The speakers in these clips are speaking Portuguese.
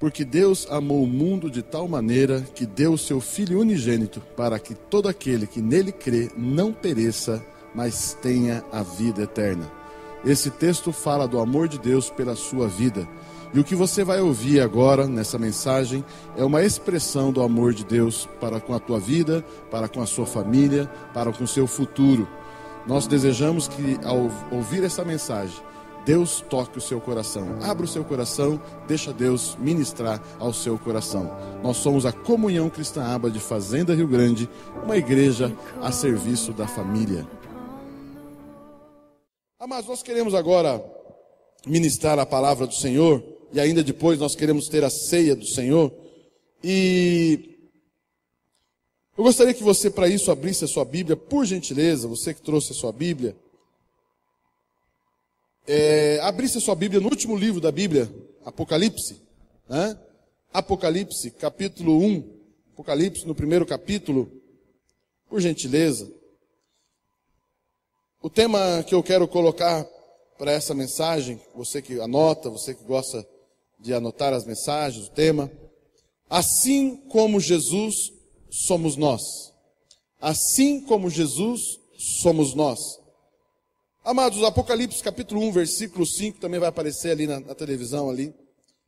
Porque Deus amou o mundo de tal maneira que deu o seu Filho unigênito para que todo aquele que nele crê não pereça, mas tenha a vida eterna. Esse texto fala do amor de Deus pela sua vida. E o que você vai ouvir agora nessa mensagem é uma expressão do amor de Deus para com a tua vida, para com a sua família, para com o seu futuro. Nós desejamos que ao ouvir essa mensagem, Deus toque o seu coração. Abra o seu coração, deixa Deus ministrar ao seu coração. Nós somos a Comunhão Cristã Aba de Fazenda Rio Grande, uma igreja a serviço da família. Mas nós queremos agora ministrar a palavra do Senhor, e ainda depois nós queremos ter a ceia do Senhor. E eu gostaria que você, para isso, abrisse a sua Bíblia, por gentileza, você que trouxe a sua Bíblia. Abrisse a sua Bíblia no último livro da Bíblia, Apocalipse, né? Apocalipse, capítulo 1, Apocalipse no primeiro capítulo, por gentileza. O tema que eu quero colocar para essa mensagem, você que anota, você que gosta de anotar as mensagens, o tema: assim como Jesus somos nós. Assim como Jesus somos nós. Amados, Apocalipse capítulo 1, versículo 5, também vai aparecer ali na televisão ali.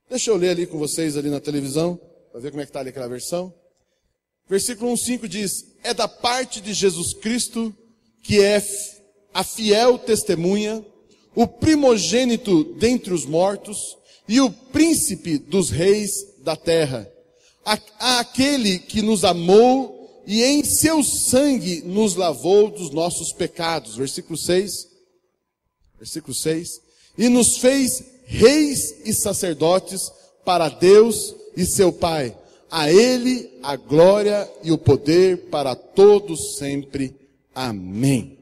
Deixa eu ler ali com vocês ali na televisão, para ver como é que está ali aquela versão. Versículo 1, 5 diz: é da parte de Jesus Cristo, que é a fiel testemunha, o primogênito dentre os mortos e o príncipe dos reis da terra. Aquele que nos amou e em seu sangue nos lavou dos nossos pecados. Versículo 6. Versículo 6. E nos fez reis e sacerdotes para Deus e seu Pai. A Ele a glória e o poder para todos sempre. Amém.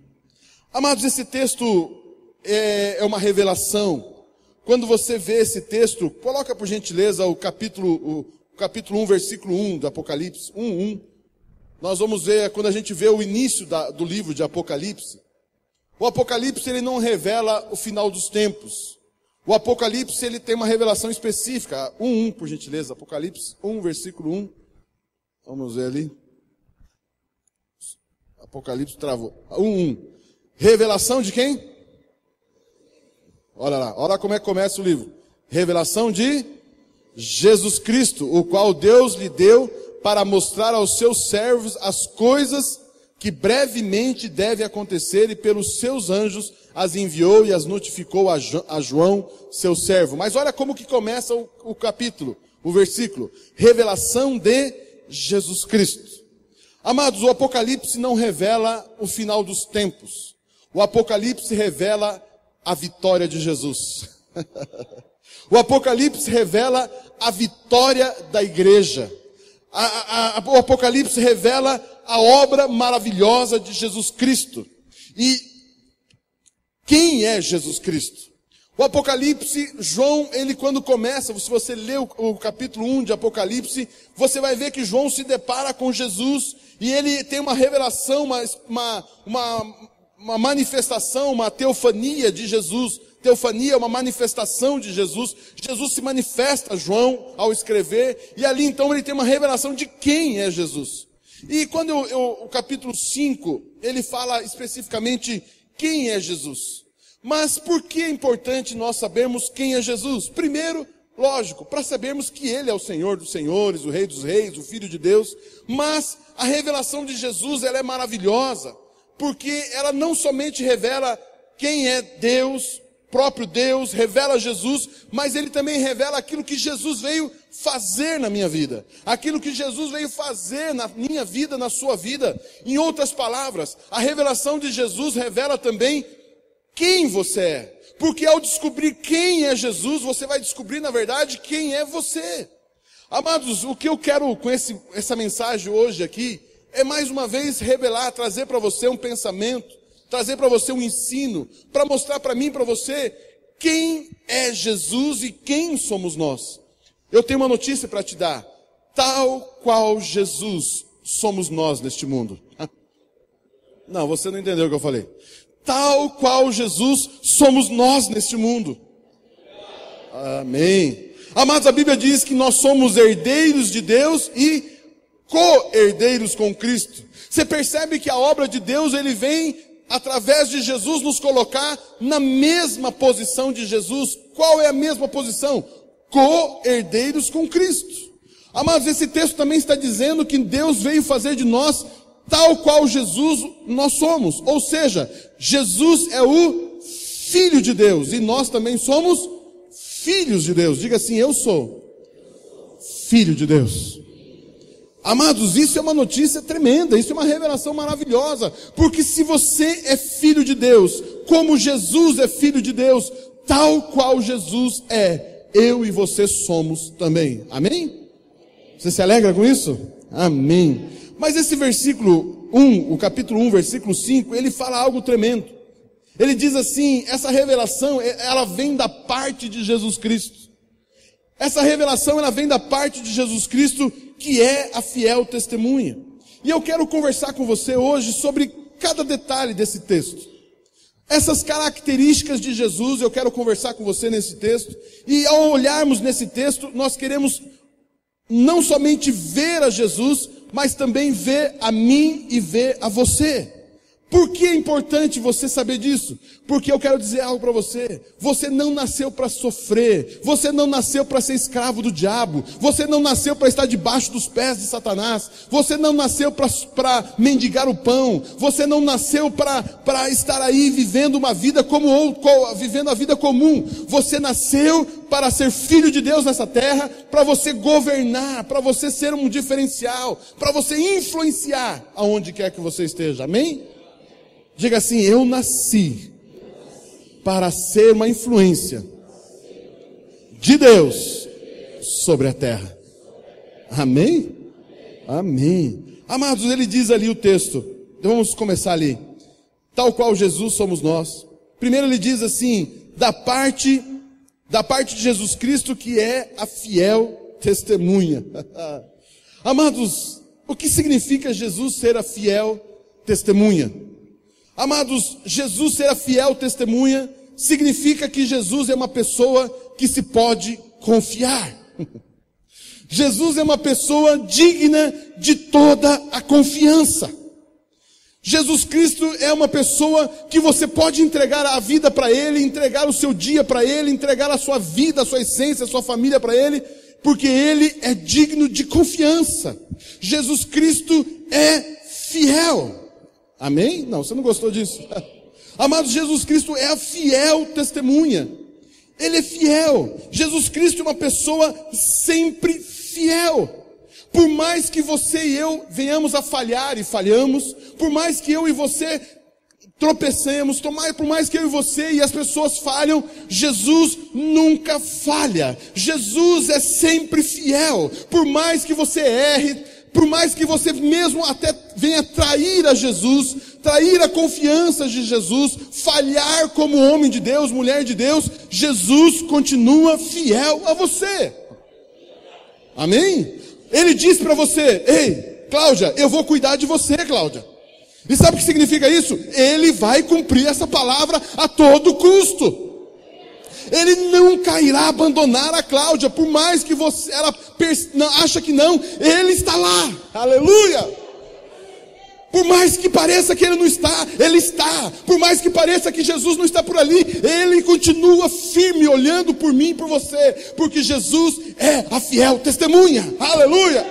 Amados, esse texto é uma revelação. Quando você vê esse texto, coloca por gentileza o capítulo 1, versículo 1 do Apocalipse, 1:1. Nós vamos ver, quando a gente vê o início do livro de Apocalipse, o Apocalipse ele não revela o final dos tempos. O Apocalipse ele tem uma revelação específica. 1:1, por gentileza, Apocalipse 1, versículo 1. Vamos ver ali. Apocalipse travou. 1:1. Revelação de quem? Olha lá, olha como é que começa o livro. Revelação de Jesus Cristo, o qual Deus lhe deu para mostrar aos seus servos as coisas que brevemente devem acontecer, e pelos seus anjos as enviou e as notificou a João, seu servo. Mas olha como que começa o capítulo, o versículo. Revelação de Jesus Cristo. Amados, o Apocalipse não revela o final dos tempos. O Apocalipse revela a vitória de Jesus. O Apocalipse revela a vitória da igreja. O Apocalipse revela a obra maravilhosa de Jesus Cristo. E quem é Jesus Cristo? O Apocalipse, João, ele quando começa, se você lê o capítulo 1 de Apocalipse, você vai ver que João se depara com Jesus e ele tem uma revelação, uma manifestação, uma teofania de Jesus. Teofania é uma manifestação de Jesus. Jesus se manifesta a João ao escrever, e ali então ele tem uma revelação de quem é Jesus. E quando o capítulo 5, ele fala especificamente quem é Jesus. Mas por que é importante nós sabermos quem é Jesus? Primeiro, lógico, para sabermos que Ele é o Senhor dos senhores, o Rei dos reis, o Filho de Deus. Mas a revelação de Jesus, ela é maravilhosa, porque ela não somente revela quem é Deus, próprio Deus, revela Jesus, mas ele também revela aquilo que Jesus veio fazer na minha vida. Aquilo que Jesus veio fazer na minha vida, na sua vida. Em outras palavras, a revelação de Jesus revela também quem você é. Porque ao descobrir quem é Jesus, você vai descobrir, na verdade, quem é você. Amados, o que eu quero com essa mensagem hoje aqui, é mais uma vez revelar, trazer para você um pensamento, trazer para você um ensino, para mostrar para mim e para você quem é Jesus e quem somos nós. Eu tenho uma notícia para te dar. Tal qual Jesus somos nós neste mundo. Não, você não entendeu o que eu falei. Tal qual Jesus somos nós neste mundo. Amém. Amados, a Bíblia diz que nós somos herdeiros de Deus e co-herdeiros com Cristo. Você percebe que a obra de Deus, ele vem através de Jesus nos colocar na mesma posição de Jesus. Qual é a mesma posição? Co-herdeiros com Cristo. Amados, esse texto também está dizendo que Deus veio fazer de nós tal qual Jesus nós somos. Ou seja, Jesus é o Filho de Deus e nós também somos filhos de Deus. Diga assim: eu sou filho de Deus. Amados, isso é uma notícia tremenda, isso é uma revelação maravilhosa, porque se você é filho de Deus, como Jesus é filho de Deus, tal qual Jesus é, eu e você somos também. Amém? Você se alegra com isso? Amém. Mas esse versículo 1, o capítulo 1, versículo 5, ele fala algo tremendo. Ele diz assim, essa revelação, ela vem da parte de Jesus Cristo. Essa revelação, ela vem da parte de Jesus Cristo, que é a fiel testemunha. E eu quero conversar com você hoje sobre cada detalhe desse texto. Essas características de Jesus, eu quero conversar com você nesse texto. E ao olharmos nesse texto, nós queremos não somente ver a Jesus, mas também ver a mim e ver a você. Por que é importante você saber disso? Porque eu quero dizer algo para você. Você não nasceu para sofrer. Você não nasceu para ser escravo do diabo. Você não nasceu para estar debaixo dos pés de Satanás. Você não nasceu para mendigar o pão. Você não nasceu para estar aí vivendo uma vida vivendo a vida comum. Você nasceu para ser filho de Deus nessa terra, para você governar, para você ser um diferencial, para você influenciar aonde quer que você esteja. Amém? Diga assim: eu nasci para ser uma influência de Deus sobre a terra. Amém? Amém. Amados, ele diz ali o texto, vamos começar ali. Tal qual Jesus somos nós. Primeiro ele diz assim, da parte de Jesus Cristo, que é a fiel testemunha. Amados, o que significa Jesus ser a fiel testemunha? Amados, Jesus ser a fiel testemunha significa que Jesus é uma pessoa que se pode confiar. Jesus é uma pessoa digna de toda a confiança. Jesus Cristo é uma pessoa que você pode entregar a vida para Ele, entregar o seu dia para Ele, entregar a sua vida, a sua essência, a sua família para Ele, porque Ele é digno de confiança. Jesus Cristo é fiel. Amém? Não, você não gostou disso? Amados, Jesus Cristo é a fiel testemunha. Ele é fiel. Jesus Cristo é uma pessoa sempre fiel. Por mais que você e eu venhamos a falhar e falhamos, por mais que eu e você tropecemos, por mais que eu e você e as pessoas falham, Jesus nunca falha. Jesus é sempre fiel. Por mais que você erre, por mais que você mesmo até venha trair a Jesus, trair a confiança de Jesus, falhar como homem de Deus, mulher de Deus, Jesus continua fiel a você. Amém? Ele diz para você: ei, Cláudia, eu vou cuidar de você, Cláudia. E sabe o que significa isso? Ele vai cumprir essa palavra a todo custo. Ele nunca irá abandonar a Cláudia, por mais que ela acha que não, Ele está lá, aleluia. Por mais que pareça que Ele não está, Ele está. Por mais que pareça que Jesus não está por ali, Ele continua firme, olhando por mim e por você, porque Jesus é a fiel testemunha, aleluia.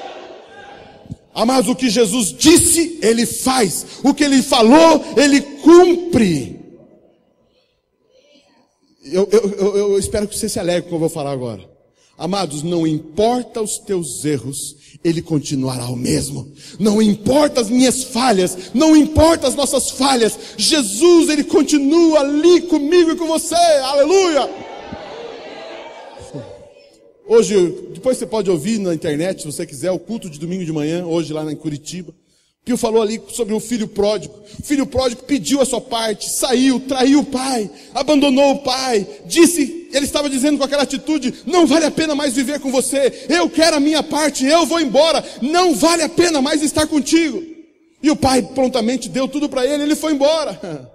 Amados, o que Jesus disse, Ele faz. O que Ele falou, Ele cumpre. Eu espero que você se alegre com o que eu vou falar agora. Amados, não importa os teus erros, Ele continuará o mesmo. Não importa as minhas falhas, não importa as nossas falhas, Jesus, Ele continua ali comigo e com você, aleluia. Hoje, depois você pode ouvir na internet, se você quiser, o culto de domingo de manhã, hoje lá em Curitiba. Pio falou ali sobre o filho pródigo. O filho pródigo pediu a sua parte, saiu, traiu o pai, abandonou o pai, ele estava dizendo com aquela atitude: não vale a pena mais viver com você, eu quero a minha parte, eu vou embora, não vale a pena mais estar contigo. E o pai prontamente deu tudo para ele foi embora.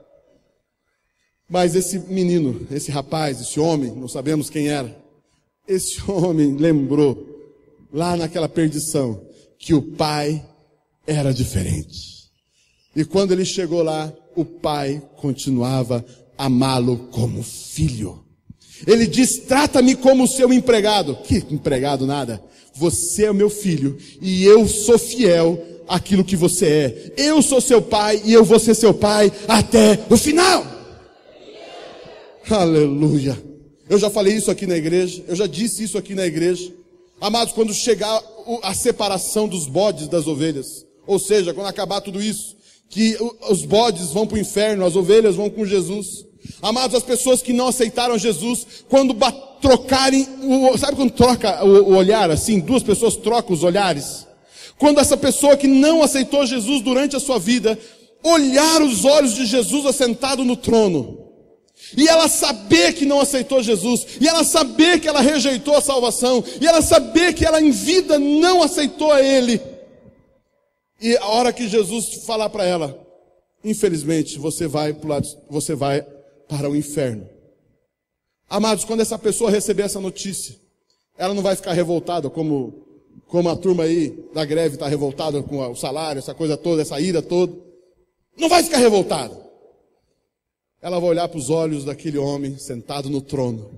Mas esse menino, esse rapaz, esse homem, não sabemos quem era, Esse homem lembrou, lá naquela perdição, que o pai era diferente. E quando ele chegou lá, o pai continuava a amá-lo como filho. Ele diz, trata-me como seu empregado. Que empregado nada? Você é o meu filho e eu sou fiel àquilo que você é. Eu sou seu pai e eu vou ser seu pai até o final. Aleluia. Eu já falei isso aqui na igreja, eu já disse isso aqui na igreja. Amados, quando chegar a separação dos bodes das ovelhas, ou seja, quando acabar tudo isso, que os bodes vão para o inferno, as ovelhas vão com Jesus. Amados, as pessoas que não aceitaram Jesus, quando trocarem, sabe quando troca o olhar assim? Duas pessoas trocam os olhares. Quando essa pessoa que não aceitou Jesus durante a sua vida, olhar os olhos de Jesus assentado no trono, e ela saber que não aceitou Jesus, e ela saber que ela rejeitou a salvação, e ela saber que ela em vida não aceitou a Ele, e a hora que Jesus falar para ela, infelizmente, você vai para o inferno. Amados, quando essa pessoa receber essa notícia, ela não vai ficar revoltada como a turma aí da greve está revoltada com o salário, essa coisa toda, essa ira toda. Não vai ficar revoltada. Ela vai olhar para os olhos daquele homem sentado no trono,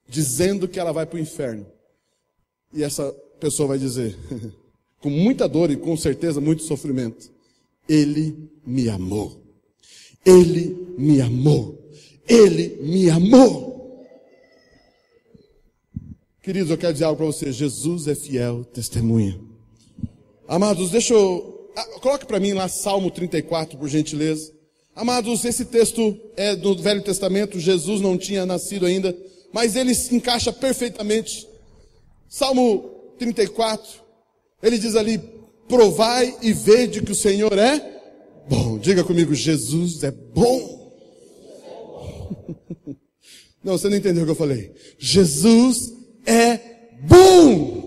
dizendo que ela vai para o inferno. E essa pessoa vai dizer, com muita dor e com certeza muito sofrimento, Ele me amou. Ele me amou. Ele me amou. Queridos, eu quero dizer algo para vocês. Jesus é fiel testemunha. Amados, coloque para mim lá Salmo 34, por gentileza. Amados, esse texto é do Velho Testamento. Jesus não tinha nascido ainda, mas ele se encaixa perfeitamente. Salmo 34, ele diz ali, provai e vede que o Senhor é bom. Diga comigo, Jesus é bom. Não, você não entendeu o que eu falei. Jesus é bom.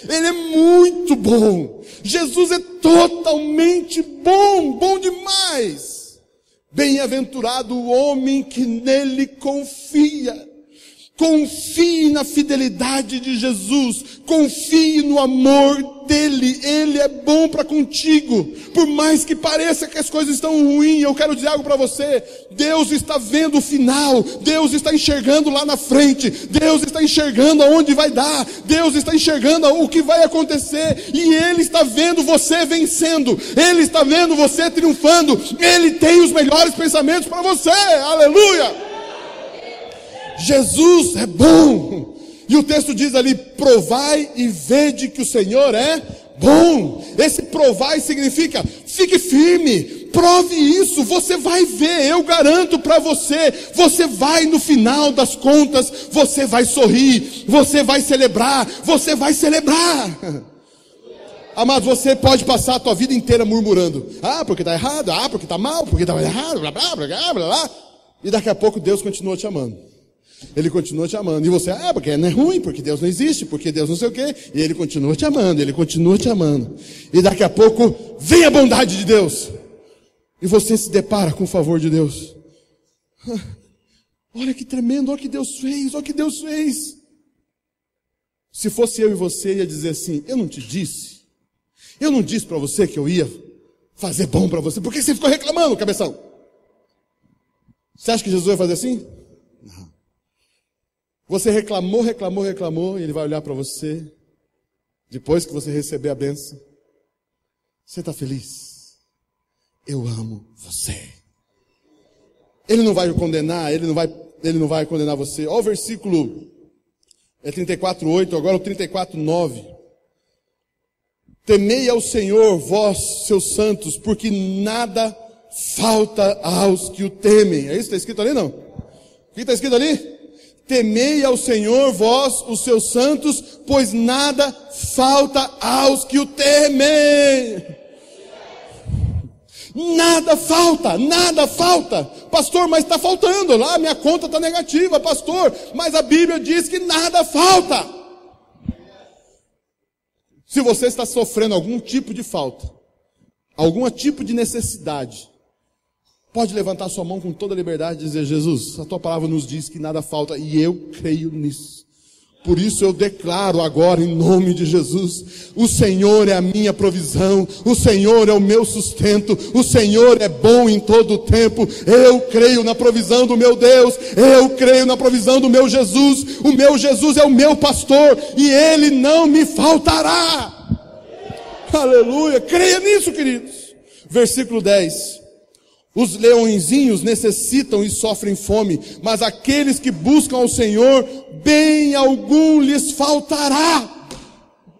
Ele é muito bom. Jesus é totalmente bom, bom demais. Bem-aventurado o homem que nele confia. Confie na fidelidade de Jesus. Confie no amor dele. Ele é bom para contigo. Por mais que pareça que as coisas estão ruins, eu quero dizer algo para você. Deus está vendo o final. Deus está enxergando lá na frente. Deus está enxergando aonde vai dar. Deus está enxergando o que vai acontecer. E Ele está vendo você vencendo. Ele está vendo você triunfando. Ele tem os melhores pensamentos para você. Aleluia! Jesus é bom. E o texto diz ali, provai e vede que o Senhor é bom. Esse provai significa, fique firme, prove isso, você vai ver, eu garanto para você, você vai no final das contas, você vai sorrir, você vai celebrar, você vai celebrar. Amado, você pode passar a tua vida inteira murmurando, porque está errado, porque está mal, porque está errado, blá, blá, blá, blá, blá, blá. E daqui a pouco Deus continua te amando. Ele continua te amando. E você, porque não é ruim, porque Deus não existe, porque Deus não sei o quê. E Ele continua te amando, Ele continua te amando. E daqui a pouco, vem a bondade de Deus. E você se depara com o favor de Deus. Olha que tremendo, olha o que Deus fez, olha o que Deus fez. Se fosse eu e você, ia dizer assim, eu não te disse. Eu não disse para você que eu ia fazer bom para você. Por que você ficou reclamando, cabeção? Você acha que Jesus vai fazer assim? Não. Você reclamou, e Ele vai olhar para você, depois que você receber a bênção. Você está feliz? Eu amo você. Ele não vai o condenar, Ele não vai condenar você. Olha o versículo 34:8, agora o 34:9. Temei ao Senhor, vós, seus santos, porque nada falta aos que o temem. É isso que está escrito ali, não? O que está escrito ali? Temei ao Senhor, vós, os seus santos, pois nada falta aos que o temem. Nada falta, nada falta. Pastor, mas está faltando lá, minha conta está negativa, pastor. Mas a Bíblia diz que nada falta. Se você está sofrendo algum tipo de falta, algum tipo de necessidade, Pode levantar sua mão com toda a liberdade e dizer: Jesus, a tua palavra nos diz que nada falta, e eu creio nisso. Por isso eu declaro agora, em nome de Jesus, o Senhor é a minha provisão, o Senhor é o meu sustento, o Senhor é bom em todo o tempo. Eu creio na provisão do meu Deus, eu creio na provisão do meu Jesus. O meu Jesus é o meu pastor e Ele não me faltará. Aleluia, creia nisso, queridos. Versículo 10. Os leõezinhos necessitam e sofrem fome, mas aqueles que buscam ao Senhor, bem algum lhes faltará.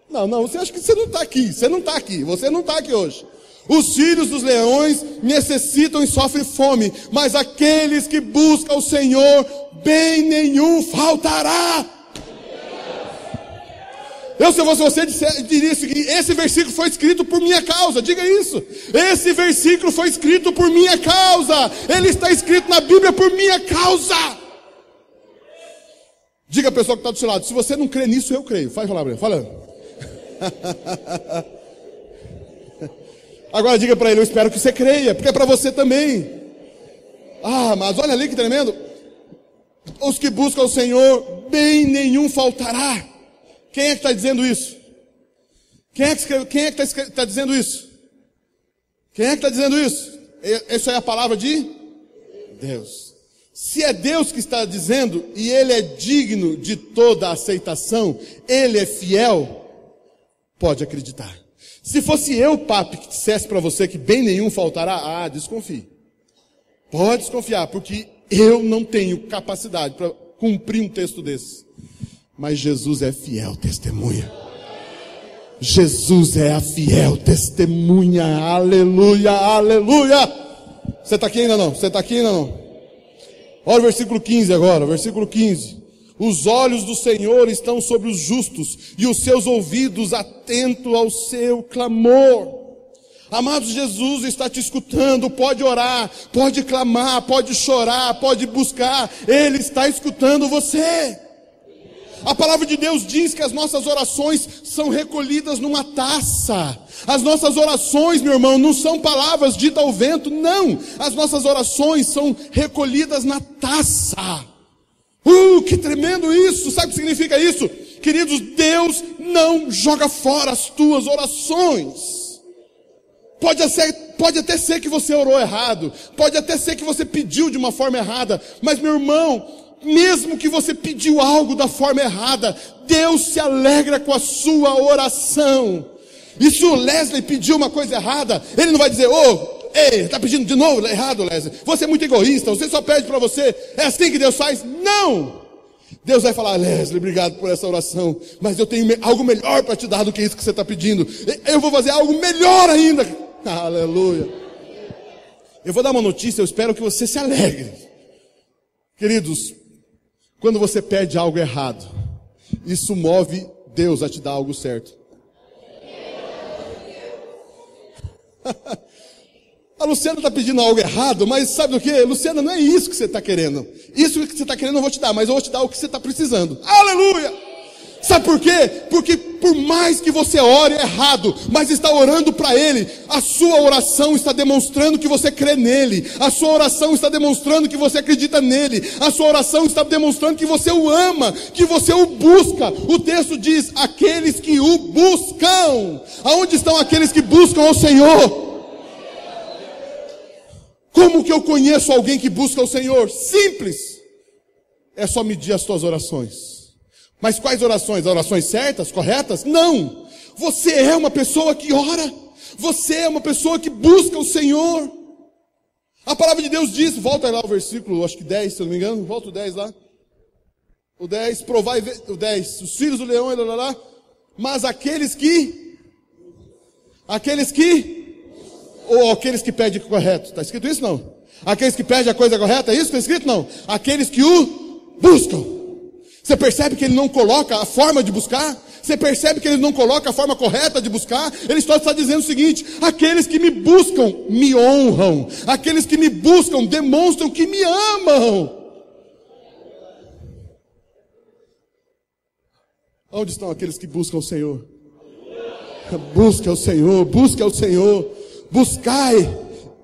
Não, você acha que você não está aqui, você não está aqui hoje. Os filhos dos leões necessitam e sofrem fome, mas aqueles que buscam ao Senhor, bem nenhum faltará. Eu, se eu fosse você, diria o seguinte: esse versículo foi escrito por minha causa. Diga isso. Esse versículo foi escrito por minha causa. Ele está escrito na Bíblia por minha causa. Diga a pessoa que está do seu lado: se você não crê nisso, eu creio. Faz falar para ele. Fala. Agora diga para ele: eu espero que você creia, porque é para você também. Ah, mas olha ali que tremendo. Os que buscam o Senhor, bem nenhum faltará. Quem é que está dizendo isso? Quem é que está dizendo isso? Quem é que está dizendo isso? Essa é a palavra de Deus. Se é Deus que está dizendo, e Ele é digno de toda a aceitação, Ele é fiel, pode acreditar. Se fosse eu, papi, que dissesse para você que bem nenhum faltará, desconfie. Pode desconfiar, porque eu não tenho capacidade para cumprir um texto desse. Mas Jesus é fiel testemunha. Jesus é a fiel testemunha. Aleluia, aleluia. Você está aqui ainda não? Você está aqui ainda não? Olha o versículo 15 agora, versículo 15. Os olhos do Senhor estão sobre os justos, e os seus ouvidos atentos ao seu clamor. Amados, Jesus está te escutando. Pode orar, pode clamar, pode chorar, pode buscar. Ele está escutando você. A palavra de Deus diz que as nossas orações são recolhidas numa taça. As nossas orações, meu irmão, não são palavras ditas ao vento, não. As nossas orações são recolhidas na taça. Que tremendo isso! Sabe o que significa isso? Queridos, Deus não joga fora as tuas orações. Pode até ser que você orou errado, pode até ser que você pediu de uma forma errada, mas, meu irmão, mesmo que você pediu algo da forma errada, Deus se alegra com a sua oração. E se o Leslie pediu uma coisa errada, Ele não vai dizer: está pedindo de novo errado, Leslie, você é muito egoísta, você só pede para você, é assim que Deus faz? Não! Deus vai falar: Leslie, obrigado por essa oração, mas eu tenho algo melhor para te dar do que isso que você está pedindo. Eu vou fazer algo melhor ainda. Aleluia. Eu vou dar uma notícia, eu espero que você se alegre. Queridos, quando você pede algo errado, isso move Deus a te dar algo certo. A Luciana está pedindo algo errado, mas sabe o que? Luciana, não é isso que você está querendo. Isso que você está querendo eu não vou te dar, mas eu vou te dar o que você está precisando. Aleluia! Sabe por quê? Porque por mais que você ore errado, mas está orando para Ele, a sua oração está demonstrando que você crê nele. A sua oração está demonstrando que você acredita nele. A sua oração está demonstrando que você o ama, que você o busca. O texto diz: aqueles que o buscam. Aonde estão aqueles que buscam ao Senhor? Como que eu conheço alguém que busca ao Senhor? Simples. É só medir as suas orações. Mas quais orações? Orações certas, corretas? Não! Você é uma pessoa que ora. Você é uma pessoa que busca o Senhor. A palavra de Deus diz, volta lá o versículo, acho que 10, se eu não me engano, volta o 10 lá. O 10, provai, o 10, os filhos do leão, mas aqueles que ou aqueles que pedem o correto, está escrito isso não? Aqueles que pedem a coisa correta, é isso que está escrito não? Aqueles que o buscam. Você percebe que ele não coloca a forma de buscar? Você percebe que ele não coloca a forma correta de buscar? Ele só está dizendo o seguinte: aqueles que me buscam, me honram. Aqueles que me buscam, demonstram que me amam. Onde estão aqueles que buscam o Senhor? Busque ao Senhor, busque ao Senhor. Buscai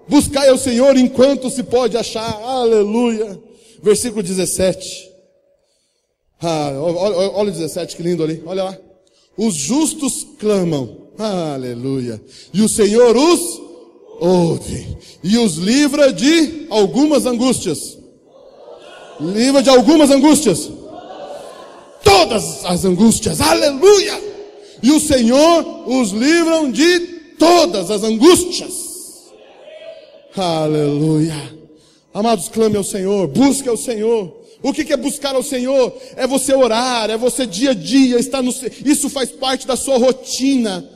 Buscai ao Senhor enquanto se pode achar. Aleluia. Versículo 17. Olha o 17, que lindo ali. Olha lá. Os justos clamam. Aleluia. E o Senhor os ouve. E os livra de algumas angústias. Livra de algumas angústias. Todas as angústias. Aleluia. E o Senhor os livra de todas as angústias. Aleluia. Amados, clame ao Senhor, busque ao Senhor. O que é buscar ao Senhor? É você orar, é você dia a dia estar no... Isso faz parte da sua rotina.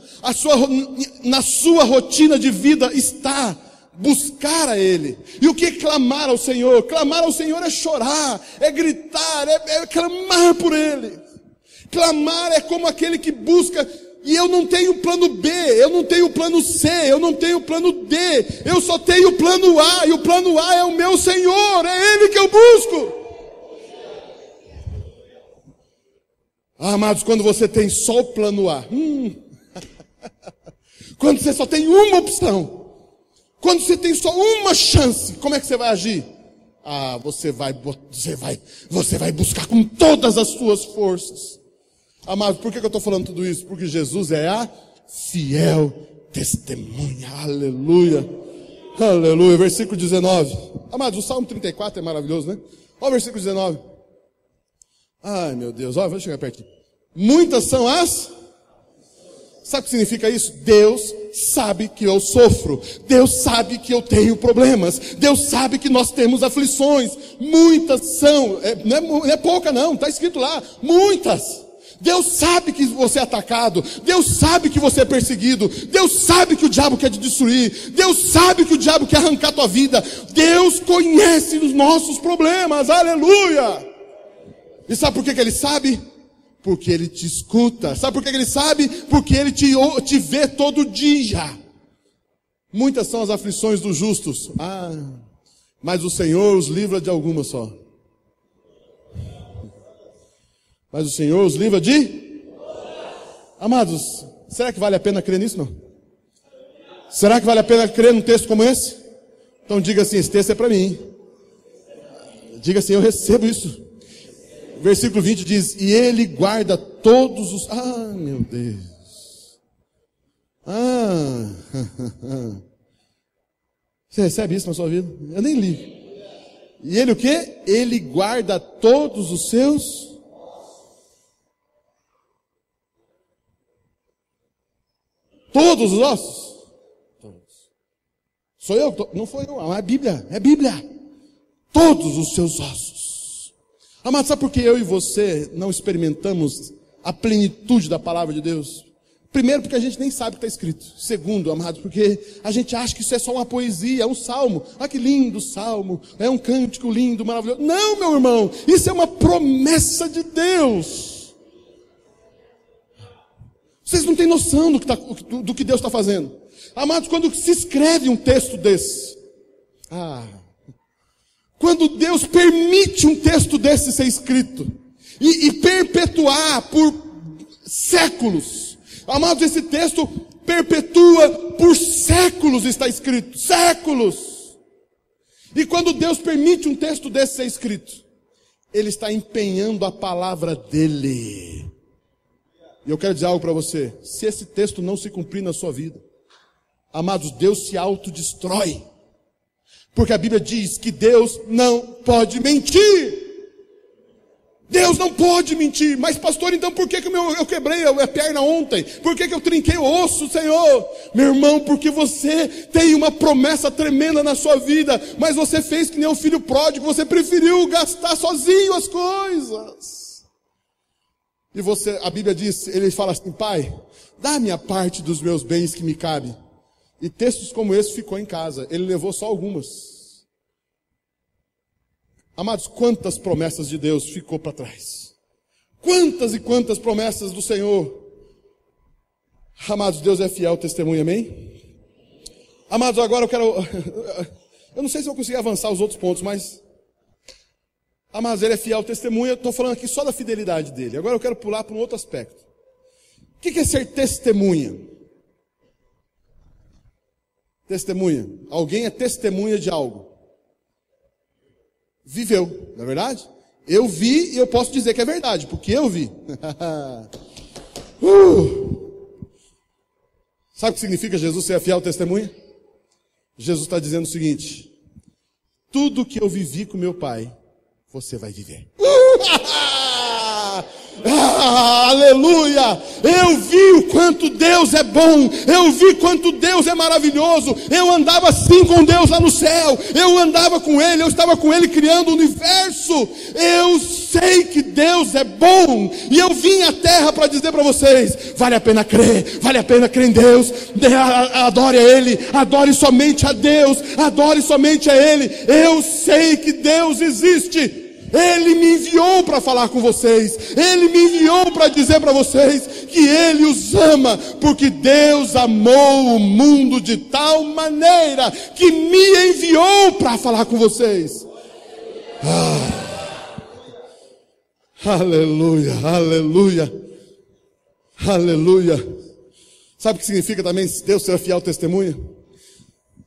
Na sua rotina de vida está buscar a Ele. E o que é clamar ao Senhor? Clamar ao Senhor é chorar, é gritar, é clamar por Ele. Clamar é como aquele que busca... E eu não tenho plano B, eu não tenho plano C, eu não tenho plano D, eu só tenho o plano A, e o plano A é o meu Senhor, é Ele que eu busco. Amados, quando você tem só o plano A, quando você só tem uma opção, quando você tem só uma chance, como é que você vai agir? Você vai buscar com todas as suas forças. Amados, por que eu estou falando tudo isso? Porque Jesus é a fiel testemunha. Aleluia. Aleluia. Versículo 19. Amados, o Salmo 34 é maravilhoso, né? Olha o versículo 19. Ai, meu Deus. Olha, vou chegar perto aqui. Muitas são as... Sabe o que significa isso? Deus sabe que eu sofro. Deus sabe que eu tenho problemas. Deus sabe que nós temos aflições. Muitas são... Não é pouca não, está escrito lá. Muitas. Deus sabe que você é atacado. Deus sabe que você é perseguido. Deus sabe que o diabo quer te destruir. Deus sabe que o diabo quer arrancar a tua vida. Deus conhece os nossos problemas. Aleluia! E sabe por que Ele sabe? Porque Ele te escuta. Sabe por que Ele sabe? Porque Ele te vê todo dia. Muitas são as aflições dos justos. Mas o Senhor os livra de algumas só. Mas o Senhor os livra de... Amados, será que vale a pena crer nisso, não? Será que vale a pena crer num texto como esse? Então diga assim, esse texto é para mim. Diga assim, eu recebo isso. Versículo 20 diz, e Ele guarda todos os... meu Deus. Você recebe isso na sua vida? Eu nem li. E Ele o quê? Ele guarda todos os seus... Todos os ossos? Todos. Sou eu? Não foi eu, é a Bíblia. É a Bíblia. Todos os seus ossos. Amado, sabe por que eu e você não experimentamos a plenitude da palavra de Deus? Primeiro, porque a gente nem sabe o que está escrito. Segundo, amado, porque a gente acha que isso é só uma poesia, é um salmo. Que lindo salmo, é um cântico lindo, maravilhoso. Não, meu irmão, isso é uma promessa de Deus. Vocês não têm noção do que Deus está fazendo. Amados, quando se escreve um texto desse, quando Deus permite um texto desse ser escrito, e perpetuar por séculos, amados, esse texto perpetua por séculos, está escrito, séculos. E quando Deus permite um texto desse ser escrito, Ele está empenhando a palavra dEle. E eu quero dizer algo para você. Se esse texto não se cumprir na sua vida, amados, Deus se autodestrói. Porque a Bíblia diz que Deus não pode mentir. Deus não pode mentir. Mas pastor, então por que eu quebrei a perna ontem? Por que eu trinquei o osso, Senhor? Meu irmão, porque você tem uma promessa tremenda na sua vida. Mas você fez que nem o filho pródigo. Você preferiu gastar sozinho as coisas. E a Bíblia diz, ele fala assim, Pai, dá-me a parte dos meus bens que me cabe. E textos como esse ficou em casa. Ele levou só algumas. Amados, quantas promessas de Deus ficou para trás? Quantas e quantas promessas do Senhor? Amados, Deus é fiel, testemunha, amém? Amados, agora eu não sei se eu consegui avançar os outros pontos, mas... Amados, Ele é fiel, testemunha. Estou falando aqui só da fidelidade dEle. Agora eu quero pular para um outro aspecto. O que é ser testemunha? Testemunha. Alguém é testemunha de algo. Viveu, não é verdade? Eu vi e eu posso dizer que é verdade, porque eu vi. Sabe o que significa Jesus ser a fiel testemunha? Jesus está dizendo o seguinte: tudo que eu vivi com meu Pai, você vai viver. Aleluia! Eu vi o quanto Deus é bom, eu vi quanto Deus é maravilhoso. Eu andava assim com Deus lá no céu, eu andava com Ele, eu estava com Ele criando o universo. Eu sei que Deus é bom, e eu vim à terra para dizer para vocês: vale a pena crer em Deus, adore a Ele, adore somente a Deus, adore somente a Ele. Eu sei que Deus existe. Ele me enviou para falar com vocês. Ele me enviou para dizer para vocês que Ele os ama, porque Deus amou o mundo de tal maneira que me enviou para falar com vocês. Aleluia, aleluia, aleluia. Sabe o que significa também Deus ser fiel testemunha?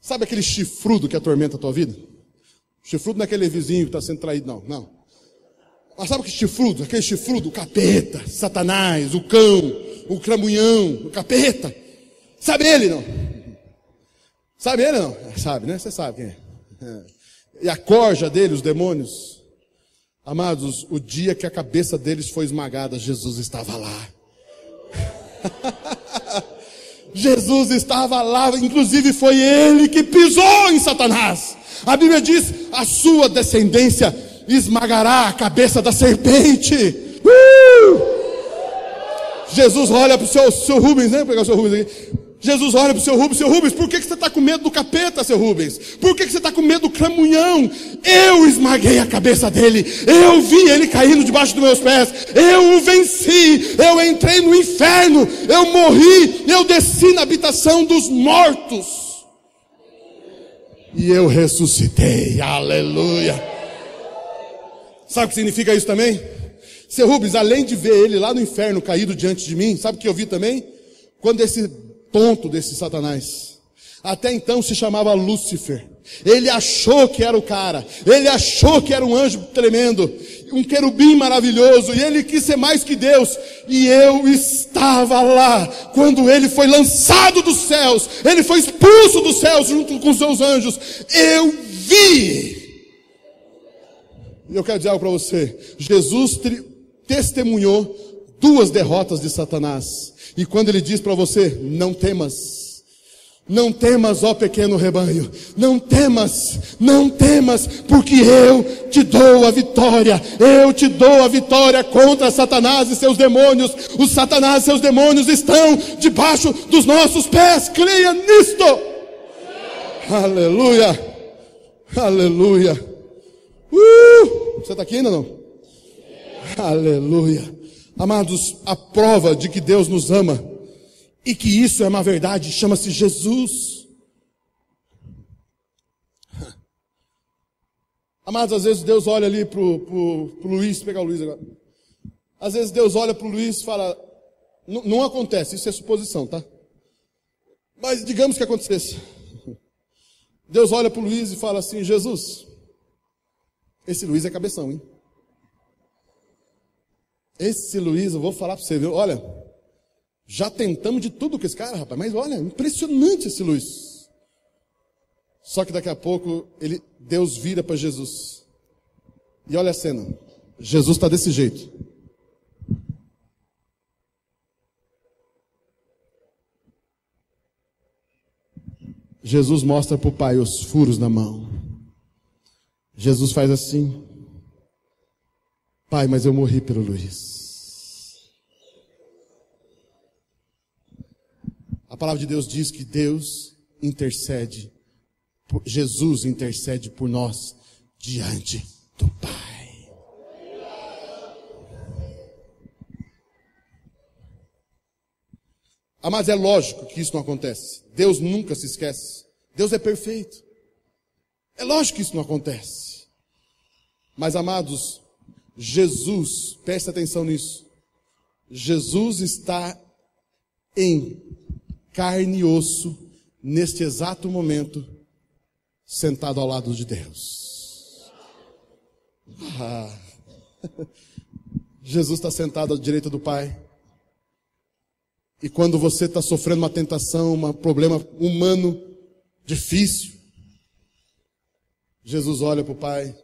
Sabe aquele chifrudo que atormenta a tua vida? Chifrudo não é aquele vizinho que está sendo traído, não. Mas sabe que chifrudo? Aquele chifrudo, o capeta, Satanás, o cão, o cramunhão, o capeta. Sabe ele, não? Sabe ele, não? Sabe, né? Você sabe quem é. E a corja dele, os demônios. Amados, o dia que a cabeça deles foi esmagada, Jesus estava lá. Jesus estava lá, inclusive foi Ele que pisou em Satanás. A Bíblia diz: a sua descendência esmagará a cabeça da serpente. Jesus olha para o seu Rubens, né? Vou pegar o seu Rubens aqui. Jesus olha para o seu Rubens, por que você está com medo do capeta, seu Rubens? Por que você está com medo do cramunhão? Eu esmaguei a cabeça dele, eu vi ele caindo debaixo dos meus pés, eu o venci, eu entrei no inferno, eu morri, eu desci na habitação dos mortos, e eu ressuscitei, aleluia. Sabe o que significa isso também? Seu Rubens, além de ver ele lá no inferno caído diante de mim, sabe o que eu vi também? Quando esse tonto desse Satanás, até então se chamava Lúcifer, ele achou que era o cara, ele achou que era um anjo tremendo, um querubim maravilhoso, e ele quis ser mais que Deus, e eu estava lá, quando ele foi lançado dos céus, ele foi expulso dos céus junto com seus anjos, eu vi. E eu quero dizer algo para você, Jesus testemunhou 2 derrotas de Satanás, e quando ele diz para você: não temas, não temas, ó pequeno rebanho, não temas, porque eu te dou a vitória contra Satanás e seus demônios. Os Satanás e seus demônios estão debaixo dos nossos pés, creia nisto. Aleluia, aleluia. Você está aqui ainda não? Aleluia. Amados, a prova de que Deus nos ama e que isso é uma verdade chama-se Jesus. Amados, às vezes Deus olha ali pro Luiz, pegar o Luiz agora. Às vezes Deus olha pro Luiz e fala: não acontece, isso é suposição, tá? Mas digamos que acontecesse. Deus olha pro Luiz e fala assim: Jesus, esse Luiz é cabeção, hein? Esse Luiz, eu vou falar para você, viu? Olha, já tentamos de tudo com esse cara, rapaz, mas olha, impressionante esse Luiz. Só que daqui a pouco, Deus vira para Jesus. E olha a cena, Jesus está desse jeito. Jesus mostra para o Pai os furos na mão. Jesus faz assim: Pai, mas eu morri pelo Luiz. A palavra de Deus diz que Deus intercede, Jesus intercede por nós diante do Pai. Mas é lógico que isso não acontece. Deus nunca se esquece. Deus é perfeito. É lógico que isso não acontece. Mas, amados, Jesus, preste atenção nisso, Jesus está em carne e osso neste exato momento, sentado ao lado de Deus. Jesus está sentado à direita do Pai. E quando você está sofrendo uma tentação, um problema humano difícil, Jesus olha para o Pai.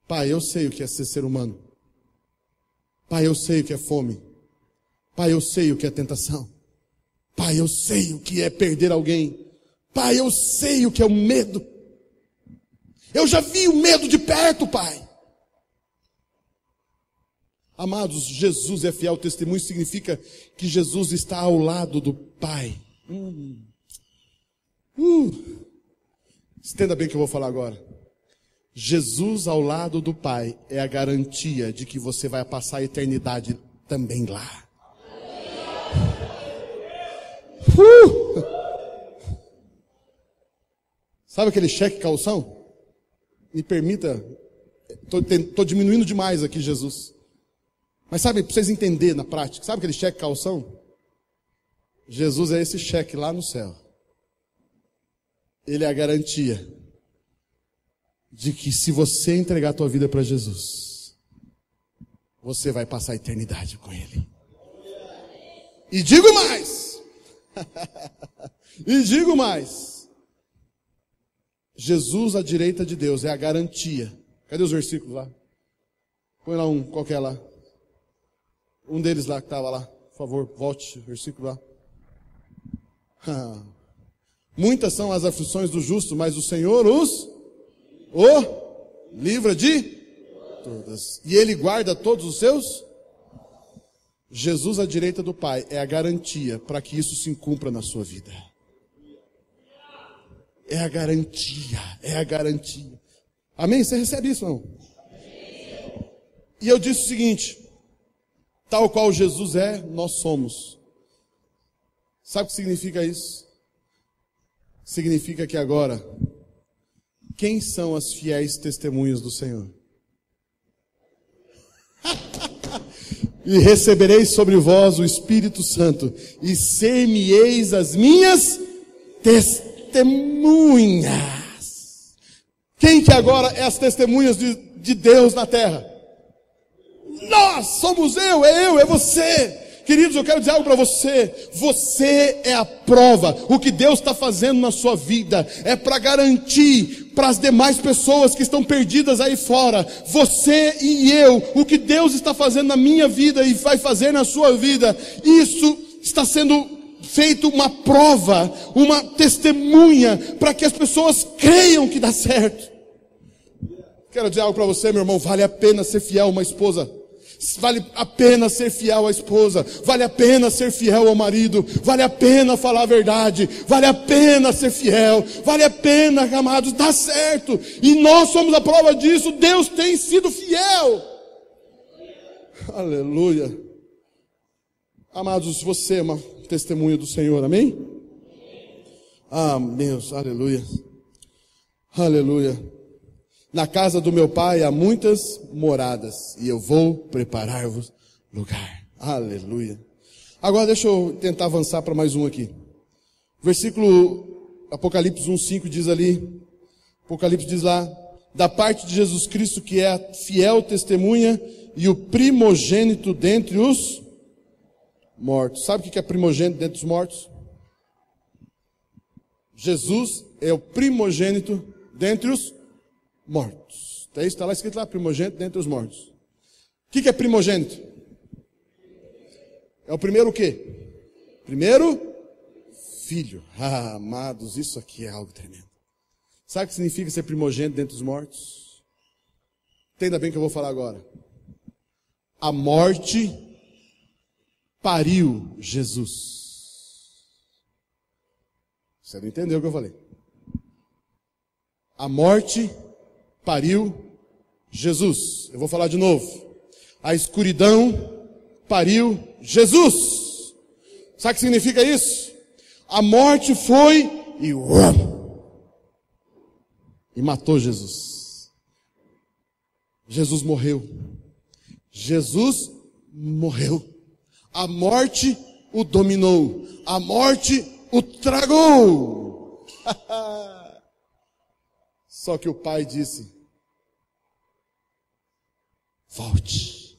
Pai, eu sei o que é ser humano. Pai, eu sei o que é fome. Pai, eu sei o que é tentação. Pai, eu sei o que é perder alguém. Pai, eu sei o que é o medo. Eu já vi o medo de perto, Pai. Amados, Jesus é fiel testemunho, significa que Jesus está ao lado do Pai. Entenda bem o que eu vou falar agora. Jesus ao lado do Pai é a garantia de que você vai passar a eternidade também lá. Sabe aquele cheque calção? Me permita, estou diminuindo demais aqui, Jesus. Mas sabe, para vocês entenderem na prática, sabe aquele cheque calção? Jesus é esse cheque lá no céu. Ele é a garantia de que se você entregar a tua vida para Jesus, você vai passar a eternidade com Ele. E digo mais, e digo mais, Jesus à direita de Deus é a garantia. Cadê os versículos lá? Põe lá um, qualquer lá. Um deles lá que estava lá, por favor, volte, versículo lá. Muitas são as aflições do justo, mas o Senhor o livra de todas. E Ele guarda todos os seus. Jesus à direita do Pai é a garantia para que isso se cumpra na sua vida. É a garantia, é a garantia. Amém? Você recebe isso, não? E eu disse o seguinte: tal qual Jesus é, nós somos. Sabe o que significa isso? Significa que agora, quem são as fiéis testemunhas do Senhor? E recebereis sobre vós o Espírito Santo, e ser-me-eis as minhas testemunhas. Quem que agora é as testemunhas de Deus na terra? Nós somos é você. Queridos, eu quero dizer algo para você. Você é a prova. O que Deus está fazendo na sua vida é para garantir para as demais pessoas que estão perdidas aí fora. Você e eu, o que Deus está fazendo na minha vida e vai fazer na sua vida, isso está sendo feito uma prova, uma testemunha para que as pessoas creiam que dá certo. Quero dizer algo para você, meu irmão. Vale a pena ser fiel a uma esposa. Vale a pena ser fiel à esposa, vale a pena ser fiel ao marido, vale a pena falar a verdade, vale a pena ser fiel, vale a pena, amados, dá certo. E nós somos a prova disso. Deus tem sido fiel. Aleluia. Amados, você é uma testemunha do Senhor, amém? Ah, Deus, aleluia. Aleluia. Na casa do meu Pai há muitas moradas, e eu vou preparar-vos lugar. Aleluia. Agora deixa eu tentar avançar para mais um aqui. Versículo Apocalipse 1:5 diz ali, Apocalipse diz lá: da parte de Jesus Cristo, que é a fiel testemunha e o primogênito dentre os mortos. Sabe o que é primogênito dentre os mortos? Jesus é o primogênito dentre os mortos. Está lá escrito lá, primogênito dentre os mortos. O que é primogênito? É o primeiro o quê? Primeiro filho. Ah, amados, isso aqui é algo tremendo. Sabe o que significa ser primogênito dentre os mortos? Entenda bem o que eu vou falar agora. A morte pariu Jesus. Você não entendeu o que eu falei. A morte pariu Jesus. Eu vou falar de novo. A escuridão pariu Jesus. Sabe o que significa isso? A morte foi e matou Jesus. Jesus morreu. Jesus morreu. A morte o dominou. A morte o tragou. Só que o pai disse: volte.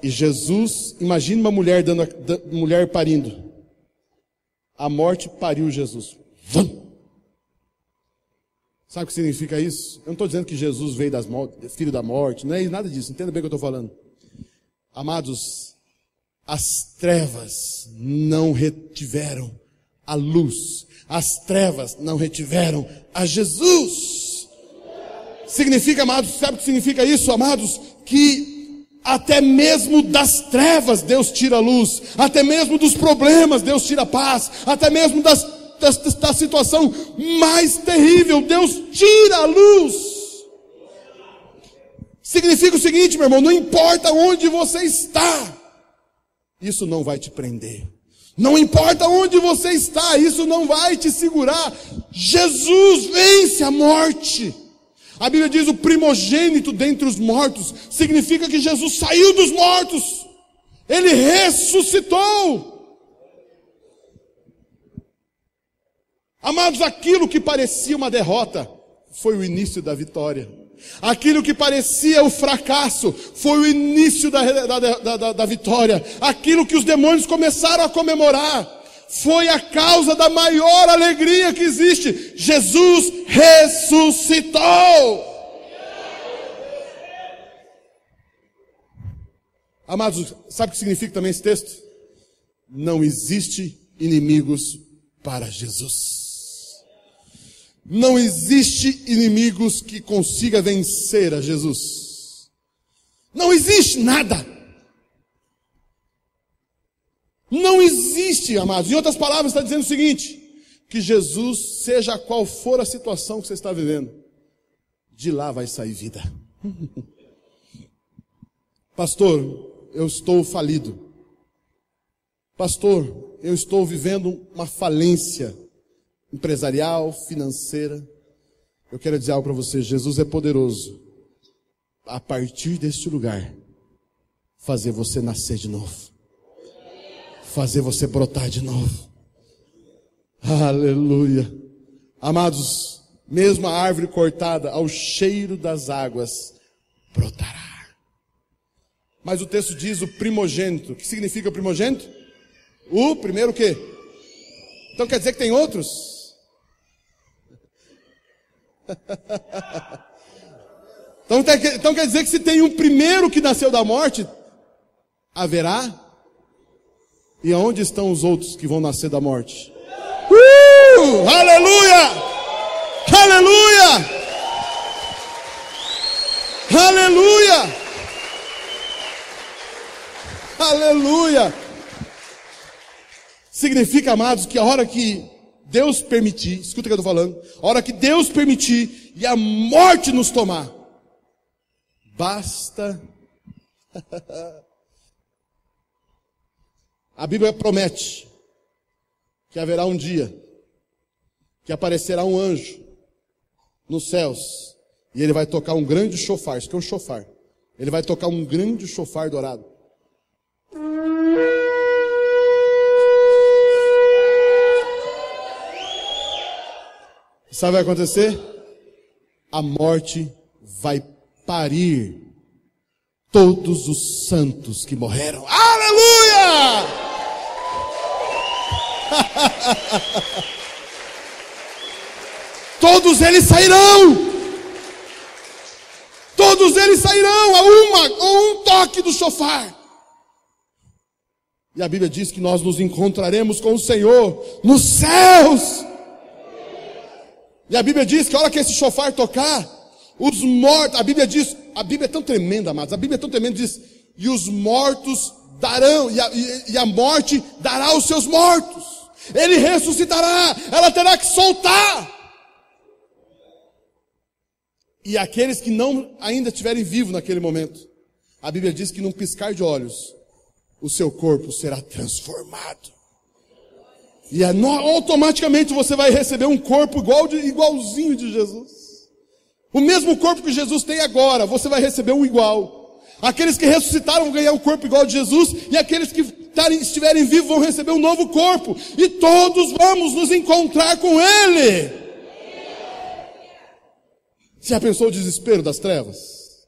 E Jesus, imagine uma mulher mulher parindo. A morte pariu Jesus. Vamos. Sabe o que significa isso? Eu não estou dizendo que Jesus veio filho da morte, não é nada disso, entenda bem o que eu estou falando. Amados, as trevas não retiveram a luz, as trevas não retiveram a Jesus. Significa, amados, sabe o que significa isso, amados? Que até mesmo das trevas Deus tira a luz, até mesmo dos problemas Deus tira a paz, até mesmo da situação mais terrível Deus tira a luz. Significa o seguinte, meu irmão, não importa onde você está, isso não vai te prender. Não importa onde você está, isso não vai te segurar. Jesus vence a morte. A Bíblia diz o primogênito dentre os mortos. Significa que Jesus saiu dos mortos. Ele ressuscitou. Amados, aquilo que parecia uma derrota foi o início da vitória. Aquilo que parecia o fracasso foi o início da vitória. Aquilo que os demônios começaram a comemorar foi a causa da maior alegria que existe. Jesus ressuscitou. Amados, sabe o que significa também esse texto? Não existe inimigos para Jesus. Não existe inimigos que consiga vencer a Jesus. Não existe nada. Não existe, amados. Em outras palavras, está dizendo o seguinte: que Jesus, seja qual for a situação que você está vivendo, de lá vai sair vida. Pastor, eu estou falido. Pastor, eu estou vivendo uma falência empresarial, financeira. Eu quero dizer algo para você: Jesus é poderoso a partir deste lugar fazer você nascer de novo, fazer você brotar de novo. Aleluia. Amados, mesmo a árvore cortada ao cheiro das águas brotará. Mas o texto diz o primogênito. O que significa o primogênito? O primeiro o quê? Então quer dizer que tem outros? Então quer dizer que se tem um primeiro que nasceu da morte, haverá? E aonde estão os outros que vão nascer da morte? Aleluia! Aleluia! Aleluia! Aleluia! Significa, amados, que a hora que Deus permitir, escuta o que eu estou falando, a hora que Deus permitir e a morte nos tomar, basta. A Bíblia promete que haverá um dia que aparecerá um anjo nos céus e ele vai tocar um grande chofar. Isso que é um chofar. Ele vai tocar um grande chofar dourado. Sabe o que vai acontecer? A morte vai parir todos os santos que morreram. Aleluia! Todos eles sairão. Todos eles sairão a um toque do chofar. E a Bíblia diz que nós nos encontraremos com o Senhor nos céus. E a Bíblia diz que a hora que esse chofar tocar, os mortos, a Bíblia é tão tremenda, amados, a Bíblia é tão tremenda, diz, e os mortos darão, e a morte dará os seus mortos. Ele ressuscitará, ela terá que soltar. E aqueles que não ainda estiverem vivos naquele momento, a Bíblia diz que num piscar de olhos, o seu corpo será transformado. E automaticamente você vai receber um corpo igualzinho de Jesus. O mesmo corpo que Jesus tem agora, você vai receber um igual. Aqueles que ressuscitaram vão ganhar um corpo igual de Jesus, e aqueles que estiverem vivos vão receber um novo corpo, e todos vamos nos encontrar com Ele. Já pensou o desespero das trevas?